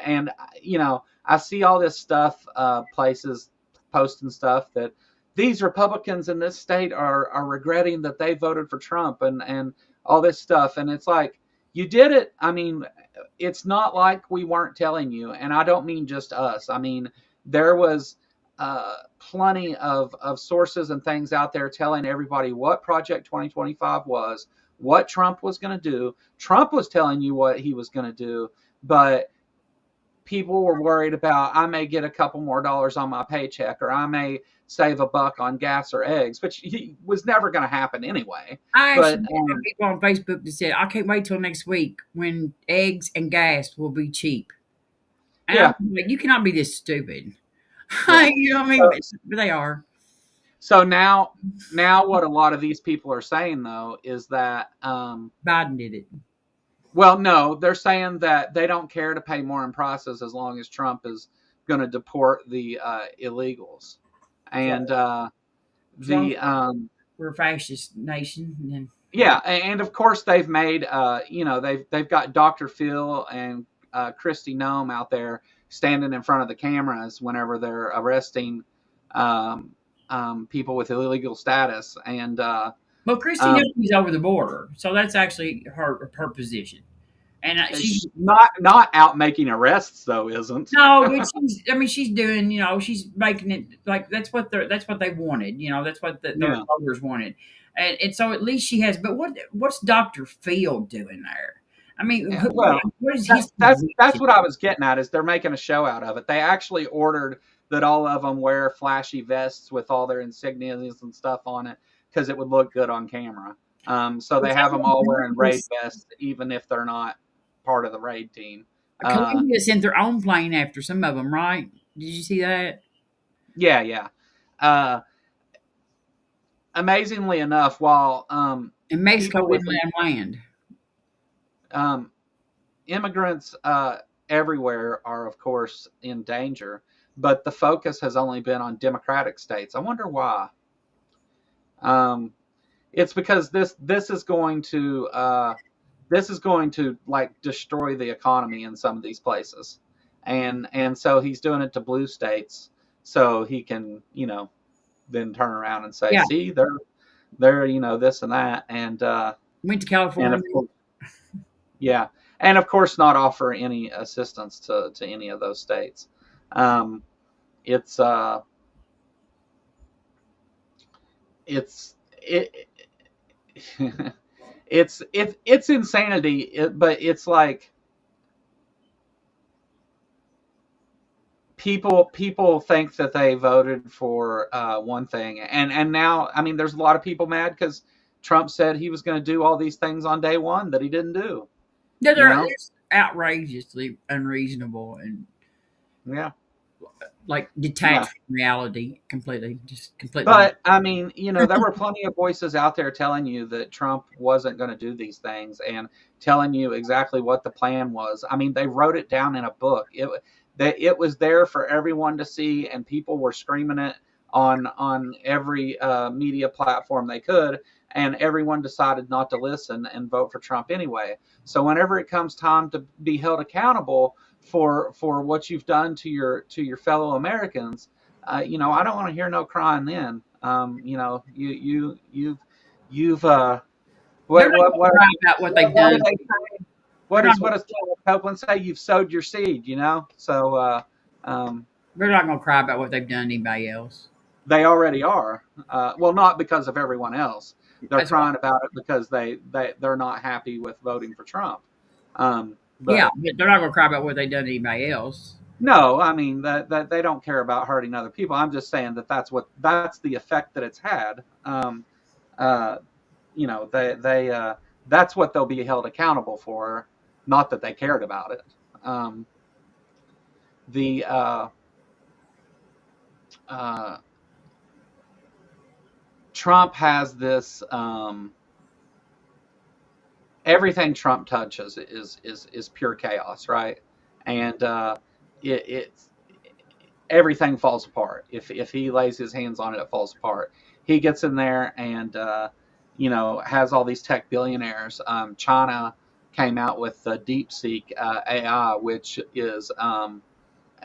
I see all this stuff, places posting stuff that these Republicans in this state are regretting that they voted for Trump and all this stuff, and it's like, you did it. I mean, it's not like we weren't telling you, and I don't mean just us. I mean, there was plenty of sources and things out there telling everybody what Project 2025 was, what Trump was going to do. Trump was telling you what he was going to do, but people were worried about, I may get a couple more dollars on my paycheck, or I may save a buck on gas or eggs, which was never going to happen anyway. I But actually have people on Facebook that said, I can't wait till next week when eggs and gas will be cheap. And I'm yeah, like, you cannot be this stupid. yeah. You know what I mean? So, But they are. so now what a lot of these people are saying, though, is that Biden did it. well, no, they're saying that they don't care to pay more in prices as long as Trump is going to deport the illegals. And the We're a fascist nation. And yeah, and of course they've made they've got Dr. Phil and Kristi Noem out there standing in front of the cameras whenever they're arresting people with illegal status, and well, Christy um, Nelson's over the border, so that's actually her position. And she's not out making arrests, though, isn't? no, but she's doing, she's making it like that's what they wanted, that's what their Yeah. voters wanted, and so at least she has. But what's Dr. Phil doing there? I mean, Yeah, well, what is his that's position? what I was getting at. Is they're making a show out of it. They actually ordered that all of them wear flashy vests with all their insignias and stuff on it because it would look good on camera. So they have them all wearing raid vests, even if they're not part of the raid team. Columbia sent their own plane after some of them, right? Did you see that? Yeah, yeah. Uh, Amazingly enough, while And Mexico people with wouldn't let them land. immigrants everywhere are, of course, in danger, but the focus has only been on Democratic states. I wonder why. It's because this is going to like destroy the economy in some of these places, and so he's doing it to blue states so he can then turn around and say, Yeah, see, they're this and that, and went to and California. of course, yeah, and of course not offer any assistance to any of those states. It's it's it it's insanity. But it's like people think that they voted for one thing, and now I mean, there's a lot of people mad because Trump said he was going to do all these things on day one that he didn't do. Yeah, You they're know? it's outrageously unreasonable and Yeah, like yeah. detached from reality completely, just completely. But I mean, there were plenty of voices out there telling you that Trump wasn't going to do these things and telling you exactly what the plan was. I mean, they wrote it down in a book. It was there for everyone to see, and people were screaming it on every media platform they could, and everyone decided not to listen and vote for Trump anyway. So whenever it comes time to be held accountable for what you've done to your fellow Americans, I don't want to hear no crying then. You've They're what not what going to what cry about what they've what do done. they say? They're not. What does Copeland say? You've sowed your seed, So um, They're not going to cry about what they've done to anybody else. they already are. Well, not because of everyone else. They're That's what. crying about it because they're not happy with voting for Trump. Yeah, But but they're not going to cry about what they've done to anybody else. no, I mean that they don't care about hurting other people. I'm just saying that's the effect that it's had. Uh, they that's what they'll be held accountable for, not that they cared about it. Um, the uh, Trump has this everything Trump touches is pure chaos, right? And it's everything falls apart. If he lays his hands on it, it falls apart. He gets in there and has all these tech billionaires. China came out with the DeepSeek AI, which is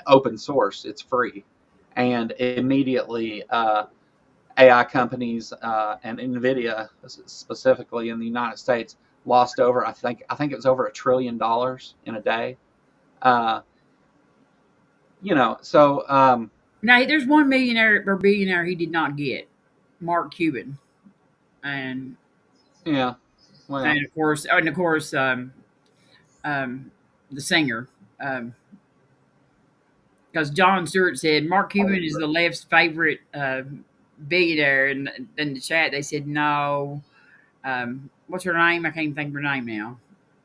open source. It's free, and immediately AI companies and Nvidia specifically in the United States lost over I think it was over $1 trillion in a day. Uh, so Now, there's one millionaire or billionaire he did not get, Mark Cuban, and yeah, well, and of course, um, the singer, um, because John Stewart said Mark Cuban is the left's favorite billionaire, and in the chat they said no. What's her name? I can't even think of her name now.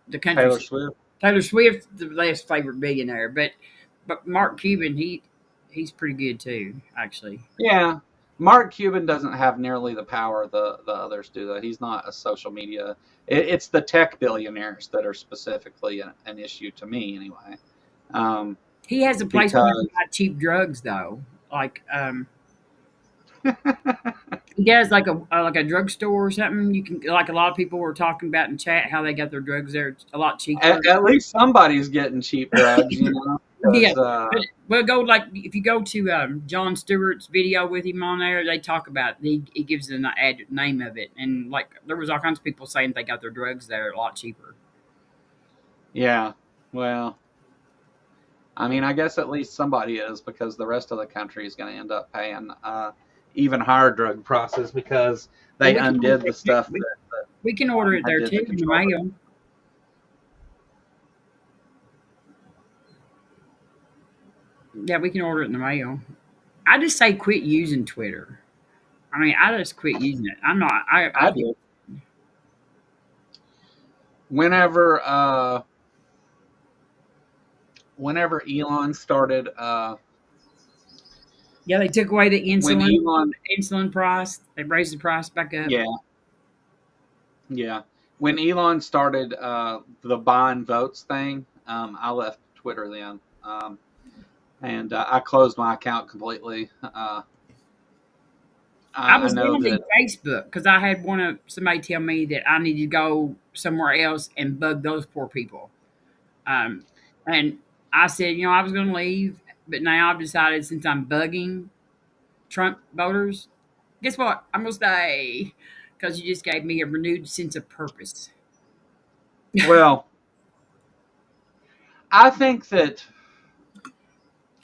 The country Taylor singer. Swift. Taylor Swift, the left's favorite billionaire, but Mark Cuban, he's pretty good too, actually. Yeah, Mark Cuban doesn't have nearly the power the others do. Though he's not a social media. It's the tech billionaires that are specifically an issue to me, anyway. Um, He has a place where you can because buy cheap drugs, though. Like he has like a drugstore or something. You can like a lot of people were talking about in chat how they got their drugs there a lot cheaper. at least somebody's getting cheap drugs, Yeah, because but we'll go like if you go to John Stewart's video with him on there, they talk about he gives the name of it, and like there was all kinds of people saying they got their drugs there a lot cheaper. yeah, well, I mean, I guess at least somebody is because the rest of the country is going to end up paying even higher drug prices because Well, they undid the stuff that we can order it there undid too the in the control. mail. Yeah, we can order it in the mail. I just say quit using Twitter. I mean, I just quit using it. I'm not. I I think do. Whenever whenever Elon started yeah, they took away the when Elon insulin price. They raised the price back up. yeah, yeah. When Elon started the buying votes thing, I left Twitter then. And I closed my account completely. I I was know leaving that. Facebook because I had somebody tell me that I needed to go somewhere else and bug those poor people. Um, and I said, I was going to leave, but now I've decided since I'm bugging Trump voters, guess what? I'm going to stay because you just gave me a renewed sense of purpose. Well, I think that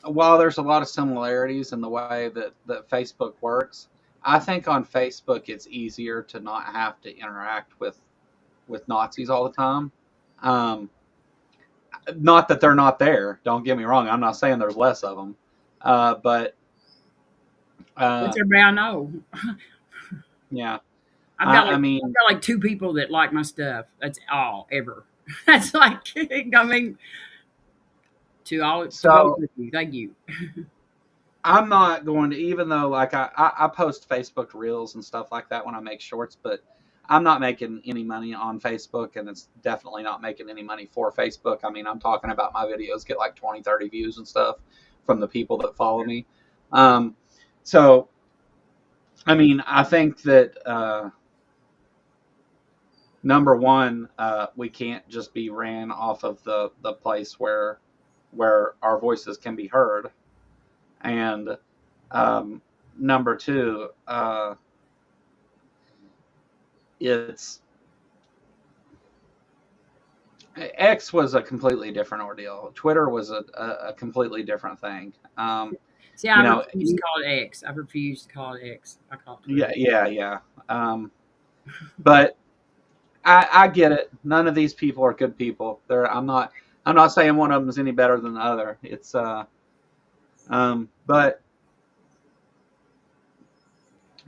while there's a lot of similarities in the way that Facebook works, I think on Facebook it's easier to not have to interact with with Nazis all the time. Um, Not that they're not there. Don't get me wrong. I'm not saying there's less of them, but What's uh, everybody I know? yeah, I've got I like mean, two people that like my stuff. That's all ever. That's like I mean to both so of you. Thank you. I'm not going to, even though like I post Facebook reels and stuff like that when I make shorts, but I'm not making any money on Facebook, and it's definitely not making any money for Facebook. I mean, I'm talking about my videos get like 20, 30 views and stuff from the people that follow me. Um, so, I mean, I think that number one, we can't just be ran off of the place where our voices can be heard, and um, number two, it's X was a completely different ordeal. Twitter was a completely different thing. See, I You know, refuse to call it X. I refuse to call it X. I call it yeah, Twitter. yeah, yeah. But I get it. None of these people are good people. I'm not saying one of them is any better than the other. But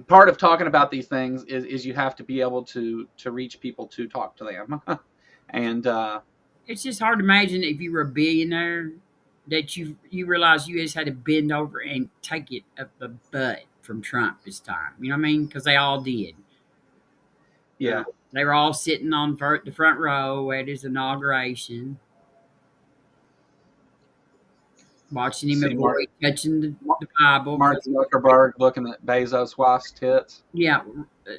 part of talking about these things is you have to be able to reach people to talk to them, and It's just hard to imagine if you were a billionaire that you realize you just had to bend over and take it up the butt from Trump this time. You know what I mean? Because they all did. Uh, yeah. they were all sitting on the front row at his inauguration, watching him See avoid touching the Bible Mark because Zuckerberg looking at Bezos' wife's tits. yeah,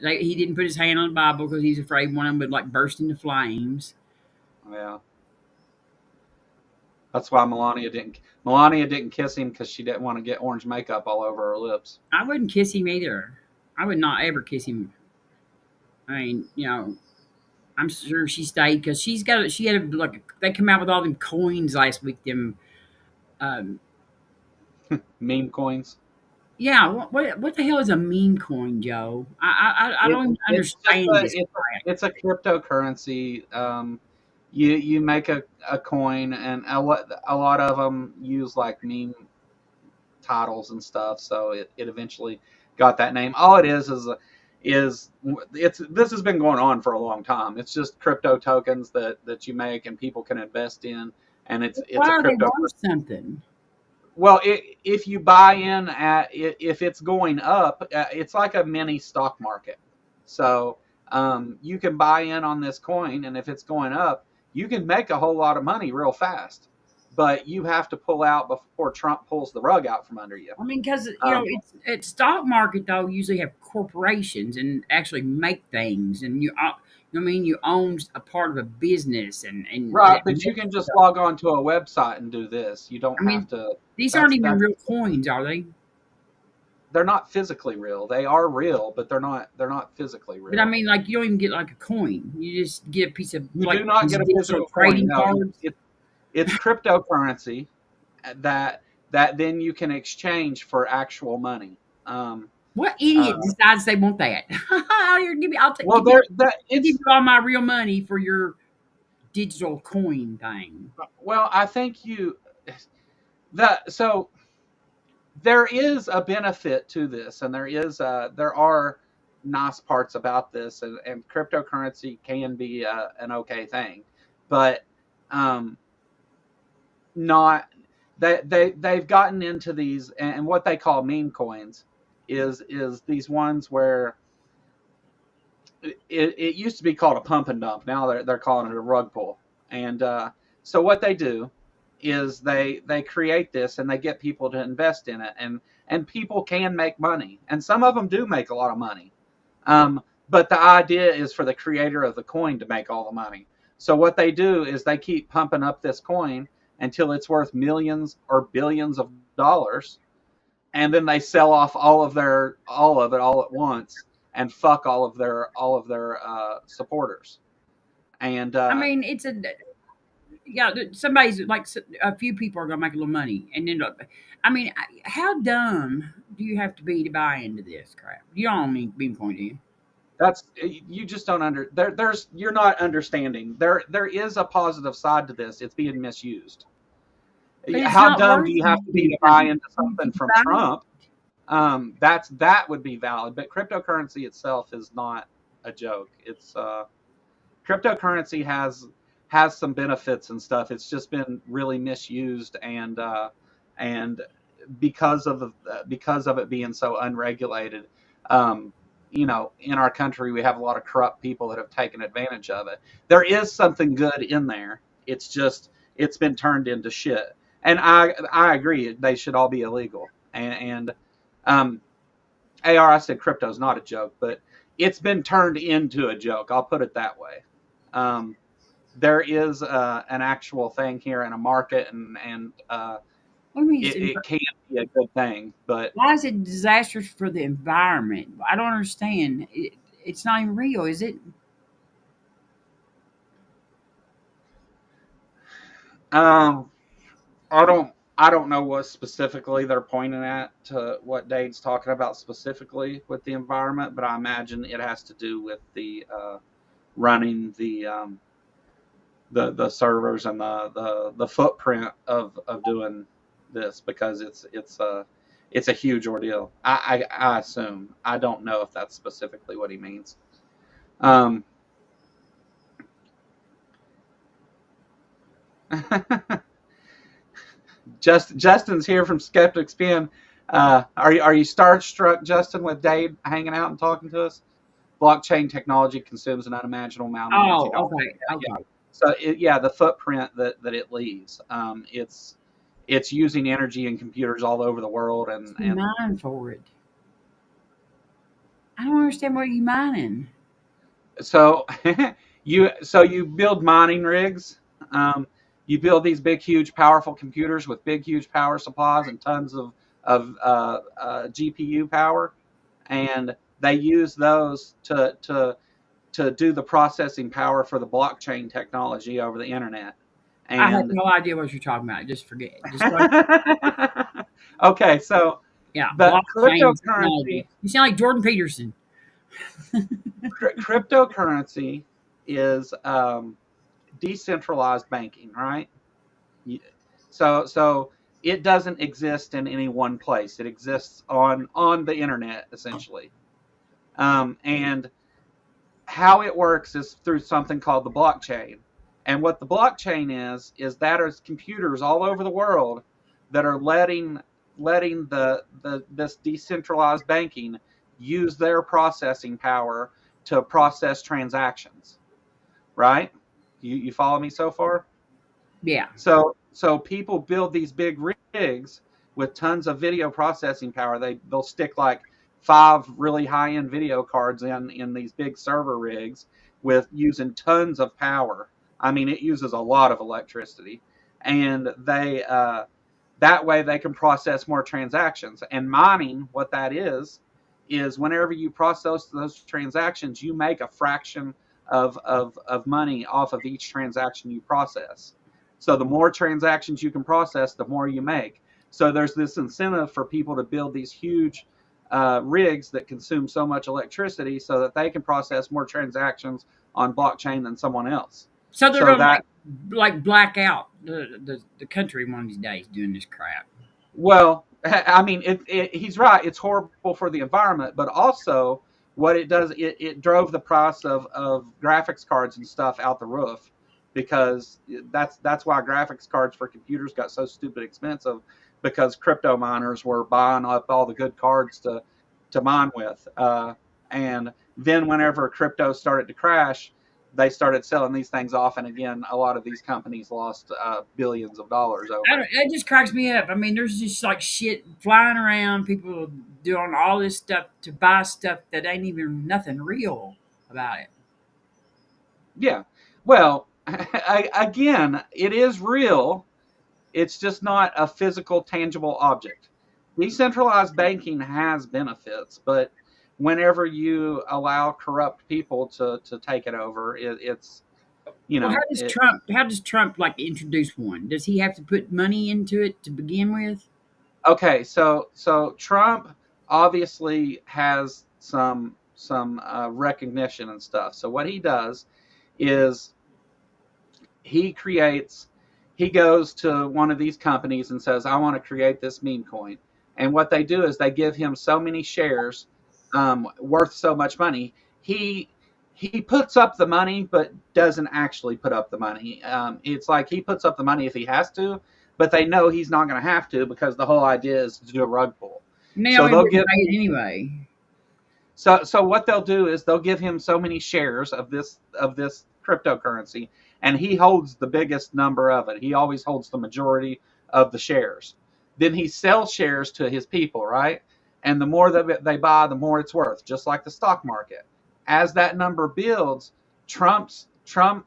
he didn't put his hand on the Bible because he's afraid one of them would like burst into flames. Yeah, that's why Melania didn't kiss him because she didn't want to get orange makeup all over her lips. I wouldn't kiss him either. I would not ever kiss him. I mean, I'm sure she stayed because she had like they come out with all them coins last week. Them, um, Meme coins. yeah. What the hell is a meme coin, Joe? I don't even It's just understand this crap. it's a cryptocurrency. You make a coin, and a lot of them use like meme titles and stuff. So it eventually got that name. All it is it's this has been going on for a long time. It's just crypto tokens that you make and people can invest in, and it's Why a are they crypto. worth something? Well, if you buy in at if it's going up, it's like a mini stock market. So you can buy in on this coin, and if it's going up, you can make a whole lot of money real fast. But you have to pull out before Trump pulls the rug out from under you. I mean, because Um, it's stock market though usually have corporations and actually make things, and you know what I mean you own a part of a business and right, that but you makes can just stuff. log on to a website and do this. You don't I have mean, to. these aren't even That's real coins, are they? they're not physically real. They are real, but they're not physically But I real. mean, like you don't even get like a coin. You just get a piece of You like do not these get a digital physical coin. trading No, cards. it's cryptocurrency that then you can exchange for actual money. Um, What uh, idiot decides they want that? Here, give me. well, there that I'll give it's you all my real money for your digital coin thing. well, I think you that so there is a benefit to this, and there are nice parts about this, and cryptocurrency can be an okay thing, but um, not they've gotten into these and what they call meme coins is these ones where it used to be called a pump and dump. Now they're calling it a rug pull. And so what they do is they create this and they get people to invest in it, and people can make money, and some of them do make a lot of money. But the idea is for the creator of the coin to make all the money. So what they do is they keep pumping up this coin until it's worth millions or billions of dollars, and then they sell off all of it all at once and fuck all of their supporters. And I mean, it's a yeah. Somebody's like a few people are gonna make a little money, and then I mean, how dumb do you have to be to buy into this crap? You don't need being pointed in. That's you just don't there's you're not understanding. There is a positive side to this. It's being misused. But it's How not dumb do worth you have to be to buy anything. into You something can from buy it. Trump? That would be valid, but cryptocurrency itself is not a joke. It's cryptocurrency has some benefits and stuff. It's just been really misused, and because of it being so unregulated, um, in our country we have a lot of corrupt people that have taken advantage of it. There is something good in there. It's just it's been turned into shit, and I agree they should all be illegal. And um, AR, I said crypto is not a joke, but it's been turned into a joke. I'll put it that way. Um, there is an actual thing here in a market, and What do you mean it can be a good thing. But why is it disastrous for the environment? I don't understand. It's not even real, is it? um, I don't know what specifically they're pointing at to what Dade's talking about specifically with the environment, but I imagine it has to do with the running the servers and the footprint of doing this, because it's a huge ordeal. I assume. I don't know if that's specifically what he means. Um, Justin's here from Skeptic Spin. Are you starstruck, Justin, with Dave hanging out and talking to us? Blockchain technology consumes an unimaginable amount of energy. Oh, okay, okay. So yeah, the footprint that it leaves, it's using energy in computers all over the world, You and mine for it. I don't understand what you mining. so you build mining rigs. Um, you build these big, huge, powerful computers with big, huge power supplies and tons of GPU power, and they use those to do the processing power for the blockchain technology over the internet. I have And no idea what you're talking about. Just forget. Just go. okay, so Yeah, the blockchain technology. You sound like Jordan Peterson. cryptocurrency is decentralized banking, right? So it doesn't exist in any one place. It exists on the internet essentially, and how it works is through something called the blockchain. And what the blockchain is that is computers all over the world that are letting the this decentralized banking use their processing power to process transactions, right? You follow me so far? Yeah. So people build these big rigs with tons of video processing power. They'll stick like 5 really high end video cards in these big server rigs with using tons of power. I mean, it uses a lot of electricity, and they that way they can process more transactions. And mining, what that is whenever you process those transactions, you make a fraction of money off of each transaction you process. So the more transactions you can process, the more you make. So there's this incentive for people to build these huge rigs that consume so much electricity so that they can process more transactions on blockchain than someone else. So they're So gonna that like black out the country one of these days doing this crap. Well, I mean, he's right. It's horrible for the environment, but also what it does, it drove the price of graphics cards and stuff out the roof, because that's why graphics cards for computers got so stupid expensive, because crypto miners were buying up all the good cards to mine with, and then whenever crypto started to crash, they started selling these things off, and again, a lot of these companies lost billions of dollars over it. It just cracks me up. I mean, there's just like shit flying around, people doing all this stuff to buy stuff that ain't even nothing real about it. Yeah. Well, again, it is real. It's just not a physical, tangible object. Decentralized banking has benefits, but whenever you allow corrupt people to take it over, it's you Well, know it. How does Trump like introduce one? Does he have to put money into it to begin with? Okay, so Trump obviously has recognition and stuff. So what he does is he creates he goes to one of these companies and says, I want to create this meme coin. And what they do is they give him so many shares, worth so much money. He puts up the money but doesn't actually put up the money. It's like he puts up the money if he has to, but they know he's not going to have to, because the whole idea is to do a rug pull. Now So he they'll wouldn't give pay it anyway. so what they'll do is they'll give him so many shares of this cryptocurrency, and he holds the biggest number of it. He always holds the majority of the shares. Then he sells shares to his people, right? And the more that they buy, the more it's worth, just like the stock market. As that number builds, Trump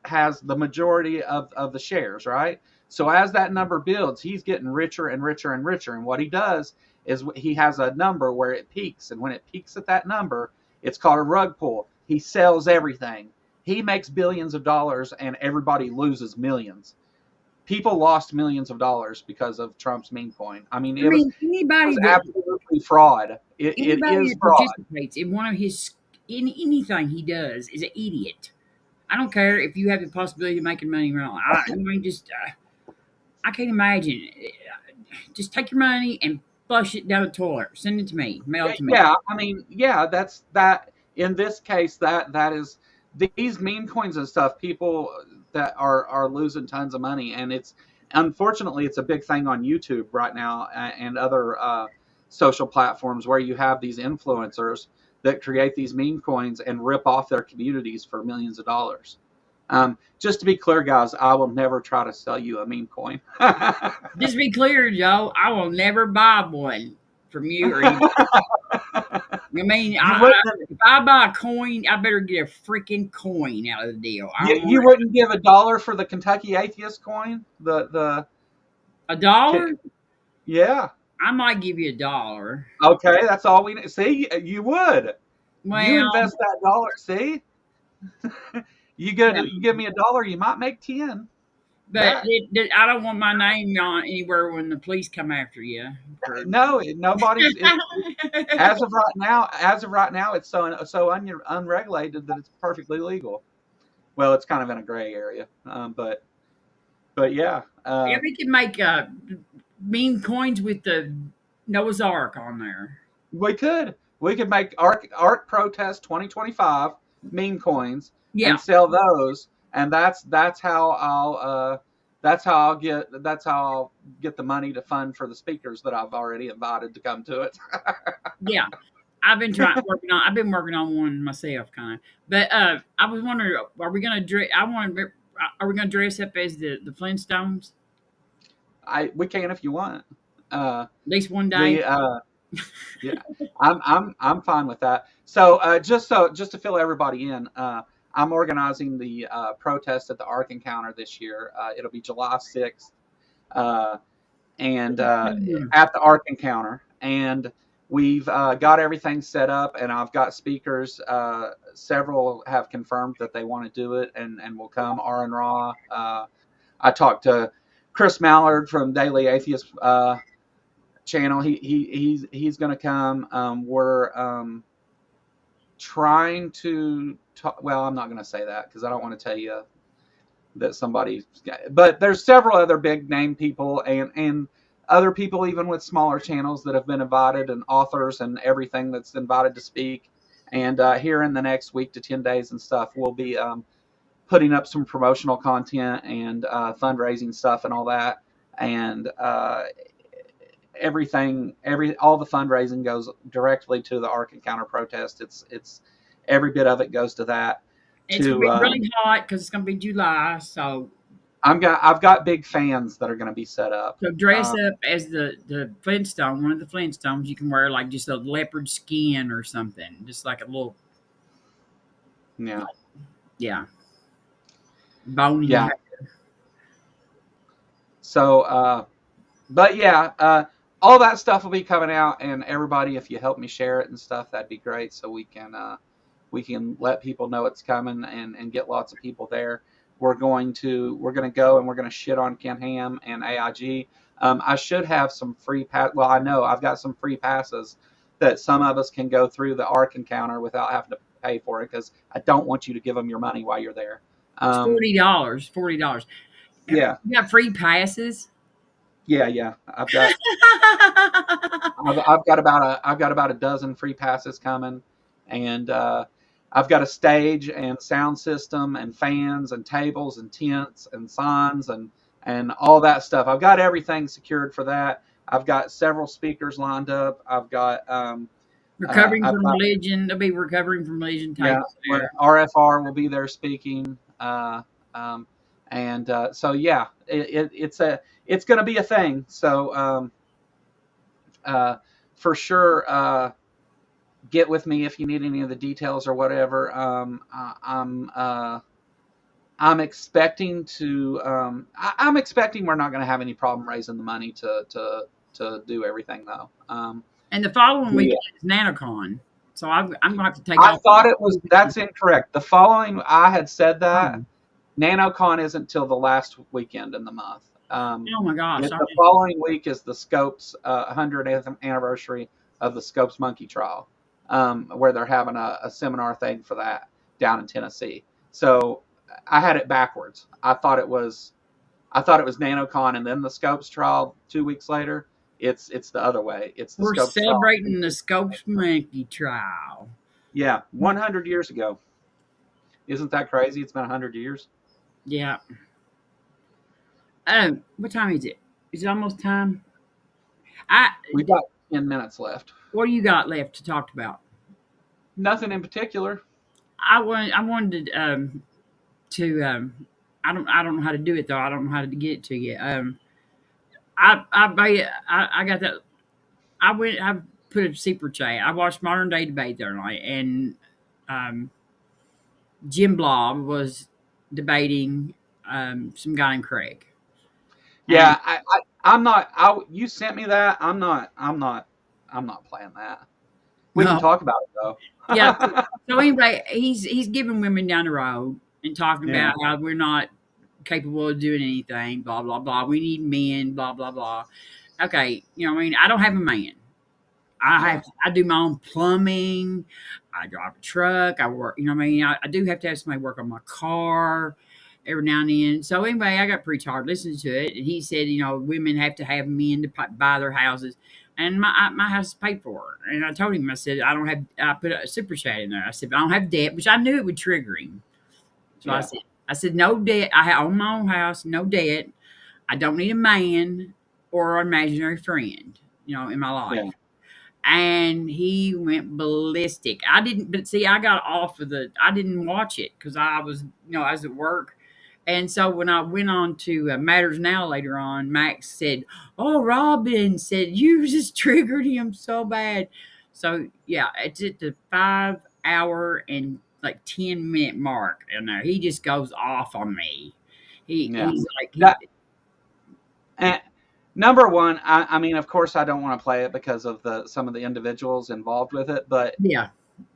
has the majority of the shares, right? So as that number builds, he's getting richer and richer and richer. And what he does is he has a number where it peaks, and when it peaks at that number, it's called a rug pull. He sells everything. He makes billions of dollars, and everybody loses millions. People lost millions of dollars because of Trump's meme coin. I mean, I mean, anybody that absolutely fraud. It anybody is that fraud. participates in one of his in anything he does is an idiot. I don't care if you have the possibility of making money wrong. I mean, just I can't imagine. Just take your money and flush it down the toilet. Send it to me. Mail it to me. Yeah, I mean, yeah, that's that. In this case, that is these meme coins and stuff. People that are losing tons of money, and it's unfortunately it's a big thing on YouTube right now, and other social platforms where you have these influencers that create these meme coins and rip off their communities for millions of dollars. Just to be clear, guys, I will never try to sell you a meme coin. Just to be clear, Joe, I will never buy one from you or anybody. I mean, if I buy a coin, I better get a freaking coin out of the deal. You wouldn't give $1 for the Kentucky Atheist coin? The $1? Yeah. I might give you $1. Okay, that's all we need. See, you would. Well, you invest that dollar. See, you give me $1, you might make 10. But I don't want my name on anywhere when the police come after you. No, nobody's. As of right now, it's so unregulated that it's perfectly legal. Well, it's kind of in a gray area, but yeah. Yeah, we can make meme coins with the Noah's Ark on there. We could make Ark Protest 2025 meme coins, and sell those, and that's how I'll get the money to fund for the speakers that I've already invited to come to it. Yeah, I've been working on one myself, kind of. But I was wondering, are we gonna dress? Are we gonna dress up as the Flintstones? We can if you want. At least one day. Yeah, I'm fine with that. So just to fill everybody in, I'm organizing the protest at the Ark Encounter this year. It'll be July 6th, and at the Ark Encounter, and we've got everything set up, and I've got speakers. Several have confirmed that they want to do it and will come. Aaron Ra. I talked to Chris Mallard from Daily Atheist channel. He's going to come. We're trying to talk. Well, I'm not going to say that because I don't want to tell you that somebody. But there's several other big name people and other people even with smaller channels that have been invited, and authors and everything that's invited to speak. And here in the next week to 10 days and stuff, we'll be putting up some promotional content and fundraising stuff and all that. And all the fundraising goes directly to the Ark Encounter protest. It's every bit of it goes to that. It's gonna be really hot because it's gonna be July. So I've got big fans that are going to be set up. So dress up as the Flintstone, one of the Flintstones. You can wear like just a leopard skin or something, just like a little. Yeah. Bone. Yeah. So, but yeah, all that stuff will be coming out, and everybody, if you help me share it and stuff, that'd be great. So we can let people know it's coming and get lots of people there. We're going to go and we're going to shit on Ken Ham and AIG. I should have some free pass. Well, I know I've got some free passes that some of us can go through the ARC encounter without having to pay for it, because I don't want you to give them your money while you're there. It's Um, $40. $40. yeah, You got free passes. yeah. I've got about a dozen free passes coming, and I've got a stage and sound system and fans and tables and tents and signs and all that stuff. I've got everything secured for that. I've got several speakers lined up. Recovering I've from got religion. They'll be recovering from religion yeah, tables there. RFR will be there speaking, um, and so yeah, it's going to be a thing. So uh, for sure. Get with me if you need any of the details or whatever. I'm expecting to. I'm expecting we're not going to have any problem raising the money to do everything though. And the following Yeah. weekend is NanoCon. So I'm going to have to take I off. thought it was. That's incorrect. The following, I had said that Oh, NanoCon isn't till the last weekend in the month. oh my gosh. The following week is the Scopes 100th anniversary of the Scopes Monkey Trial, where they're having a seminar thing for that down in Tennessee. So I had it backwards. I thought it was NanoCon and then the Scopes trial 2 weeks later. It's the other way. It's the We're Scopes trial. celebrating the Scopes Monkey trial. Yeah, 100 years ago. Isn't that crazy? It's been 100 years. Yeah. What time is it? Is it almost time? We've got 10 minutes left. What do you got left to talk about? Nothing in particular. I wanted to I don't know how to do it though. I don't know how to get it to you. I got that. I put a super chat. I watched Modern Day Debate the other night, and um, Jim Blob was debating some guy named Craig. Yeah, And I'm not. You sent me that. I'm not playing that. We can no, talk about it though. yeah. So anyway, he's giving women down the road and talking Yeah, about how we're not capable of doing anything. Blah blah blah. We need men. Blah blah blah. Okay, I mean, I don't have a man. yeah, I do my own plumbing. I drive a truck. I work. You know what I mean? I do have to have somebody work on my car every now and then. So anyway, I got pretty tired listening to it, and he said, women have to have men to buy their houses, and my house is paid for. And I told him, I said, I don't have. I put a super chat in there. I said, I don't have debt, which I knew it would trigger him. So yeah, I said, no debt. I own my own house, no debt. I don't need a man or an imaginary friend, in my life. yeah, And he went ballistic. I didn't, but see, I got off of I didn't watch it because I was, I was at work. And so when I went on to Matters Now later on, Max said, "Oh, Robin said you just triggered him so bad." So yeah, it's at the 5 hour and like 10 minute mark in there. He just goes off on me. yeah. He's like, That, and number one, I mean, of course, I don't want to play it because of some of the individuals involved with it, but yeah.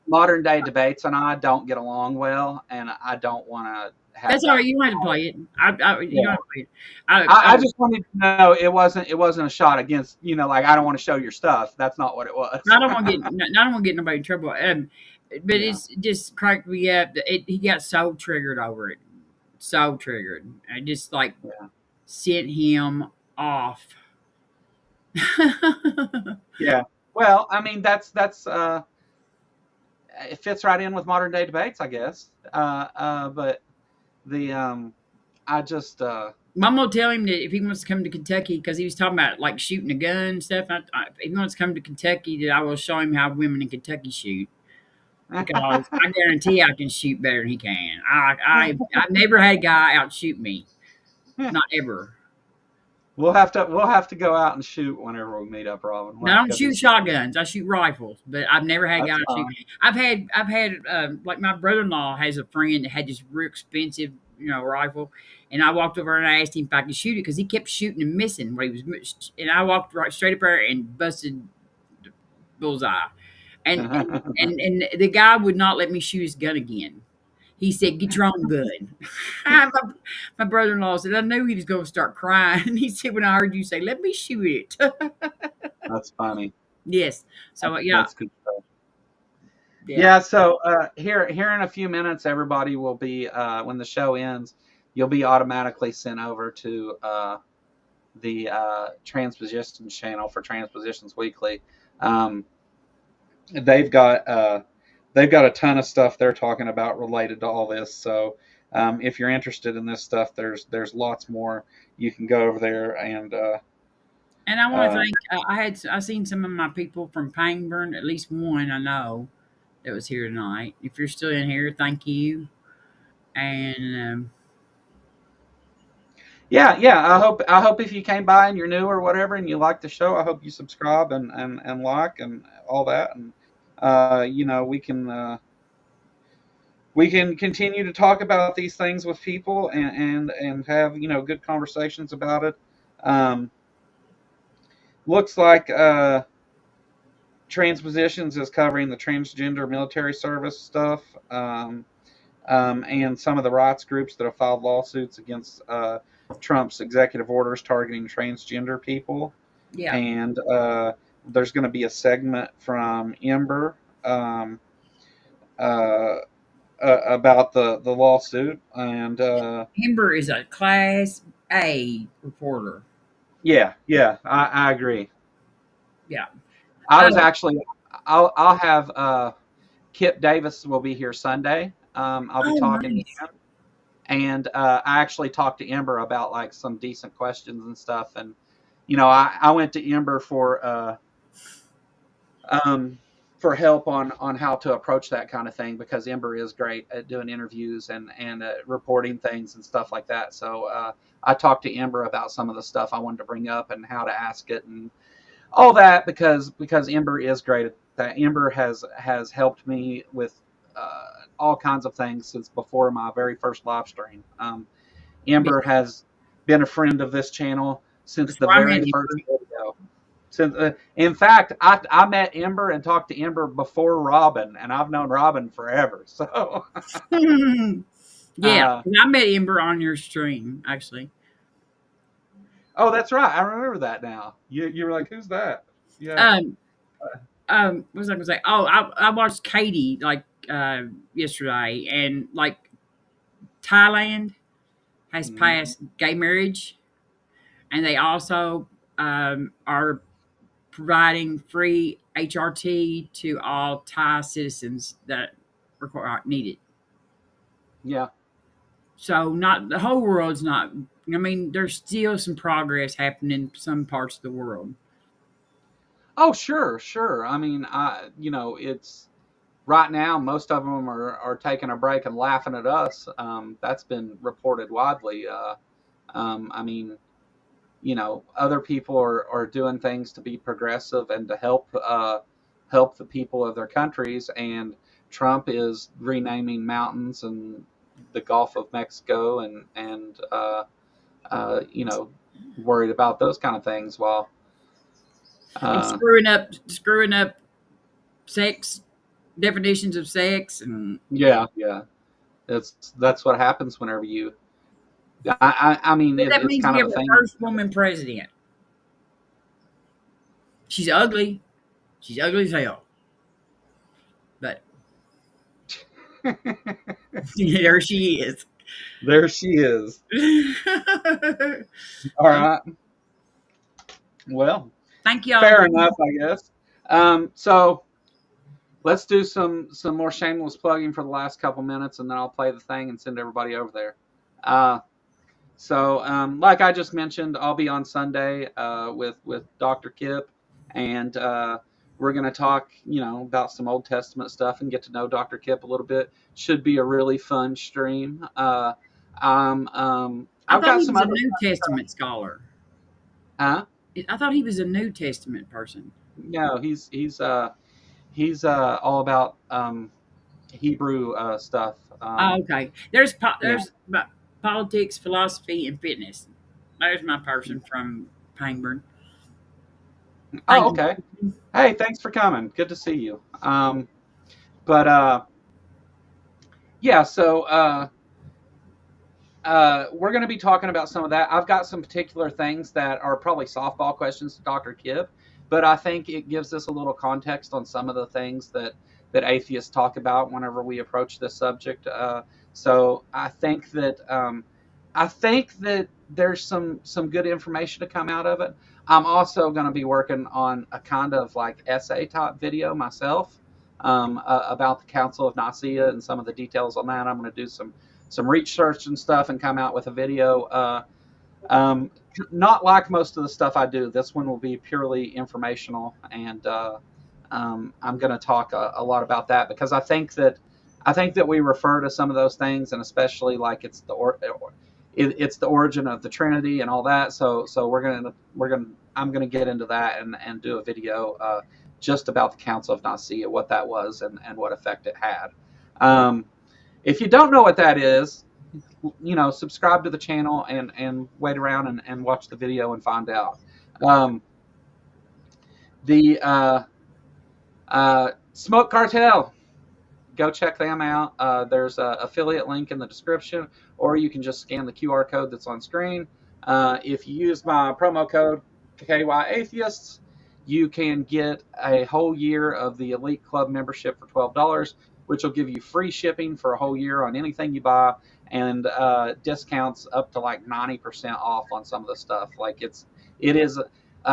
Modern Day Debates and I don't get along well, and I don't want to have That's all that. right. You don't have to play it. You don't Yeah. have to play it. I just wanted to know it wasn't a shot against, like, I don't want to show your stuff. That's not what it was. I don't want to I don't want to get nobody in trouble. But Yeah, it's just cracked me up. He got so triggered over it, so triggered. I just like yeah, sent him off. yeah. Well, I mean, that's it fits right in with Modern Day Debates, I guess. But the I just I'm gonna tell him that if he wants to come to Kentucky, because he was talking about like shooting a gun and stuff. If he wants to come to Kentucky, that I will show him how women in Kentucky shoot. Because I guarantee I can shoot better than he can. I've never had a guy outshoot me. Not ever. we'll have to go out and shoot whenever we meet up, Robin. We'll Now, I have to don't go do shoot shotguns. I shoot rifles, but I've never had That's guys shoot. fine. I've had like my brother-in-law has a friend that had this real expensive, rifle, and I walked over and I asked him if I could shoot it because he kept shooting and missing what he was, and I walked right straight up there and busted the bullseye, and the guy would not let me shoot his gun again. He said, "Get your own gun." my, my brother-in-law said, "I knew he was going to start crying." He said, "When I heard you say, let me shoot it." That's funny. Yes. So yeah, That's good stuff. yeah. Yeah, so here in a few minutes, everybody will be when the show ends, you'll be automatically sent over to the Transpositions channel for Transpositions Weekly. Um, they've got uh, they've got a ton of stuff they're talking about related to all this. So if you're interested in this stuff, there's lots more. You can go over there and And I want to uh, thank. I seen some of my people from Pangburn. At least one I know that was here tonight. If you're still in here, thank you. And yeah. I hope if you came by and you're new or whatever and you like the show, I hope you subscribe and like and all that. And we can continue to talk about these things with people and have good conversations about it. Um, looks like Transpositions is covering the transgender military service stuff. And some of the rights groups that have filed lawsuits against Trump's executive orders targeting transgender people. yeah, And there's going to be a segment from Ember uh, about the lawsuit. And Ember is a Class A reporter. yeah, I agree. Yeah. I was Oh, actually, I'll have Kip Davis will be here Sunday. I'll be oh, talking to nice. him. And I actually talked to Ember about like some decent questions and stuff. And I went to Ember um, for help on how to approach that kind of thing because Ember is great at doing interviews and reporting things and stuff like that. So I talked to Ember about some of the stuff I wanted to bring up and how to ask it and all that because Ember is great at that. Ember has helped me with all kinds of things since before my very first live stream. Yeah, Amber has been a friend of this channel since that's the where I met very first Ember. video. Since, in fact, I met Ember and talked to Ember before Robin, and I've known Robin forever. So, Yeah, uh, and I met Ember on your stream actually. oh, that's right. I remember that now. You were like, who's that? Yeah. Um, what was I gonna say? Oh, I watched Katie like yesterday, and like Thailand has Mhm. passed gay marriage, and they also are providing free HRT to all Thai citizens that require need it. Yeah. So not the whole world's not. I mean, there's still some progress happening in some parts of the world. Oh, sure, sure. I mean, it's right now. Most of them are taking a break and laughing at us. That's been reported widely. I mean, other people are doing things to be progressive and to help the people of their countries. And Trump is renaming mountains and the Gulf of Mexico and worried about those kind of things. While And uh, screwing up sex definitions of sex, and yeah, yeah, that's what happens whenever you. I mean, that it's means kind we of have a our thing. first woman president. She's ugly. She's ugly as hell. But there she is. There she is. All right. Well, Thank y'all. fair enough, I guess. So let's do some more shameless plugging for the last couple minutes, and then I'll play the thing and send everybody over there. Uh, like I just mentioned, I'll be on Sunday with Dr. Kip, and we're going to talk, about some Old Testament stuff and get to know Dr. Kip a little bit. Should be a really fun stream. I I've thought got he some was a other. New Testament scholar. Huh? I thought he was a New Testament person. No, he's all about Hebrew stuff. Oh, okay. Yeah. There's politics, philosophy, and fitness. There's my person from Pangburn. Oh, Thank okay. you. Hey, thanks for coming. Good to see you. But yeah, so we're going to be talking about some of that. I've got some particular things that are probably softball questions to Dr. Kip but I think it gives us a little context on some of the things that atheists talk about whenever we approach this subject. So I think that there's some good information to come out of it. I'm also going to be working on a kind of like essay type video myself, about the Council of Nicaea and some of the details on that. I'm going to do some research and stuff and come out with a video. Not like most of the stuff I do. This one will be purely informational, and I'm going to talk a lot about that, because I think that we refer to some of those things, and especially like it's the origin of the Trinity and all that. So I'm gonna get into that and do a video just about the Council of Nicaea, what that was and what effect it had. If you don't know what that is, subscribe to the channel and wait around and watch the video and find out. The Smoke Cartel, go check them out. There's an affiliate link in the description, or you can just scan the QR code that's on screen. If you use my promo code KY Atheists, you can get a whole year of the Elite Club membership for $12, which will give you free shipping for a whole year on anything you buy, and discounts up to like 90% off on some of the stuff. Like it is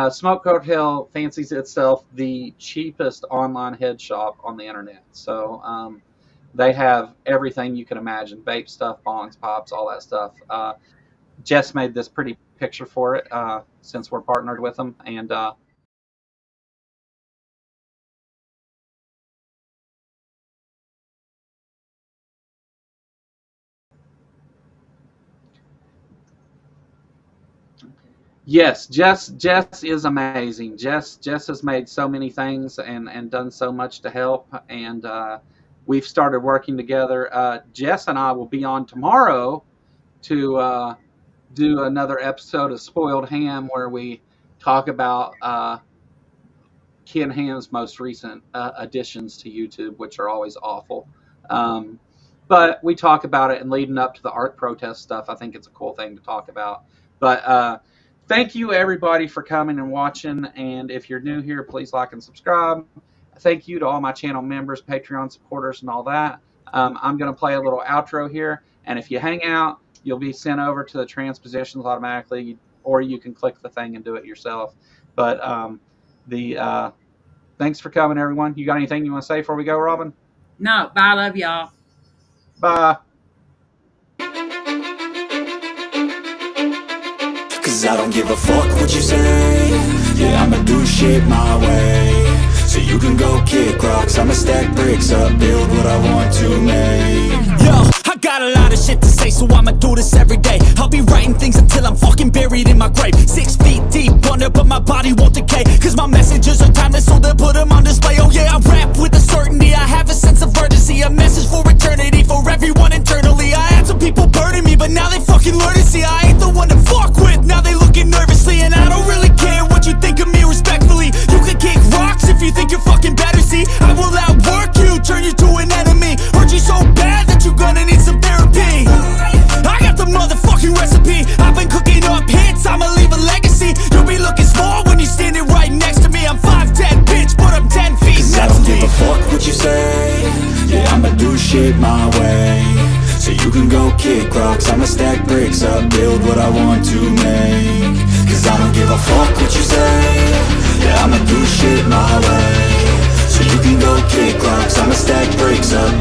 Smoke Cartel fancies itself the cheapest online head shop on the internet. So they have everything you can imagine: vape stuff, bongs, pops, all that stuff. Jess made this pretty picture for it, since we're partnered with them, and yes, Jess is amazing. Jess has made so many things and done so much to help, and we've started working together. Jess and I will be on tomorrow to do another episode of Spoiled Ham, where we talk about Ken Ham's most recent additions to YouTube, which are always awful. But we talk about it, and leading up to the art protest stuff, I think it's a cool thing to talk about. But thank you, everybody, for coming and watching. And if you're new here, please like and subscribe. Thank you to all my channel members, Patreon supporters, and all that. I'm going to play a little outro here. And if you hang out, you'll be sent over to the transpositions automatically, or you can click the thing and do it yourself. But thanks for coming, everyone. You got anything you want to say before we go, Robin? No, bye. I love y'all. Bye. Cause I don't give a fuck what you say. Yeah, I'ma do shit my way. So you can go kick rocks, I'ma stack bricks up, build what I want to make. Yo, I got a lot of shit to say, so I'ma do this every day. I'll be writing things until I'm fucking buried in my grave. 6 feet deep under, but my body won't decay. Cause my messages are timeless, so they'll put them on display. Oh yeah, I rap with a certainty, I have a sense of urgency. A message for eternity, for everyone internally. I had some people burning me, but now they fucking learn to see I ain't the one to fuck with. Now they looking nervously, and I don't really care what you think of me respectfully. You can kick rocks if you think you're fucking better, see. I will outwork you, turn you to an enemy. Hurt you so bad that you're gonna need some therapy. I got the motherfucking recipe. I've been cooking up hits, I'ma leave a legacy. You'll be looking small when you're standing right next to me. I'm 5'10", bitch, but I'm 10 feet next to me. I don't give a fuck what you say. Yeah, I'ma do shit my way. So you can go kick rocks, I'ma stack bricks up, build what I want to make. Cause I don't give a fuck what you say. Yeah, I'ma do shit my way. So you can go kick rocks, I'ma stack bricks up,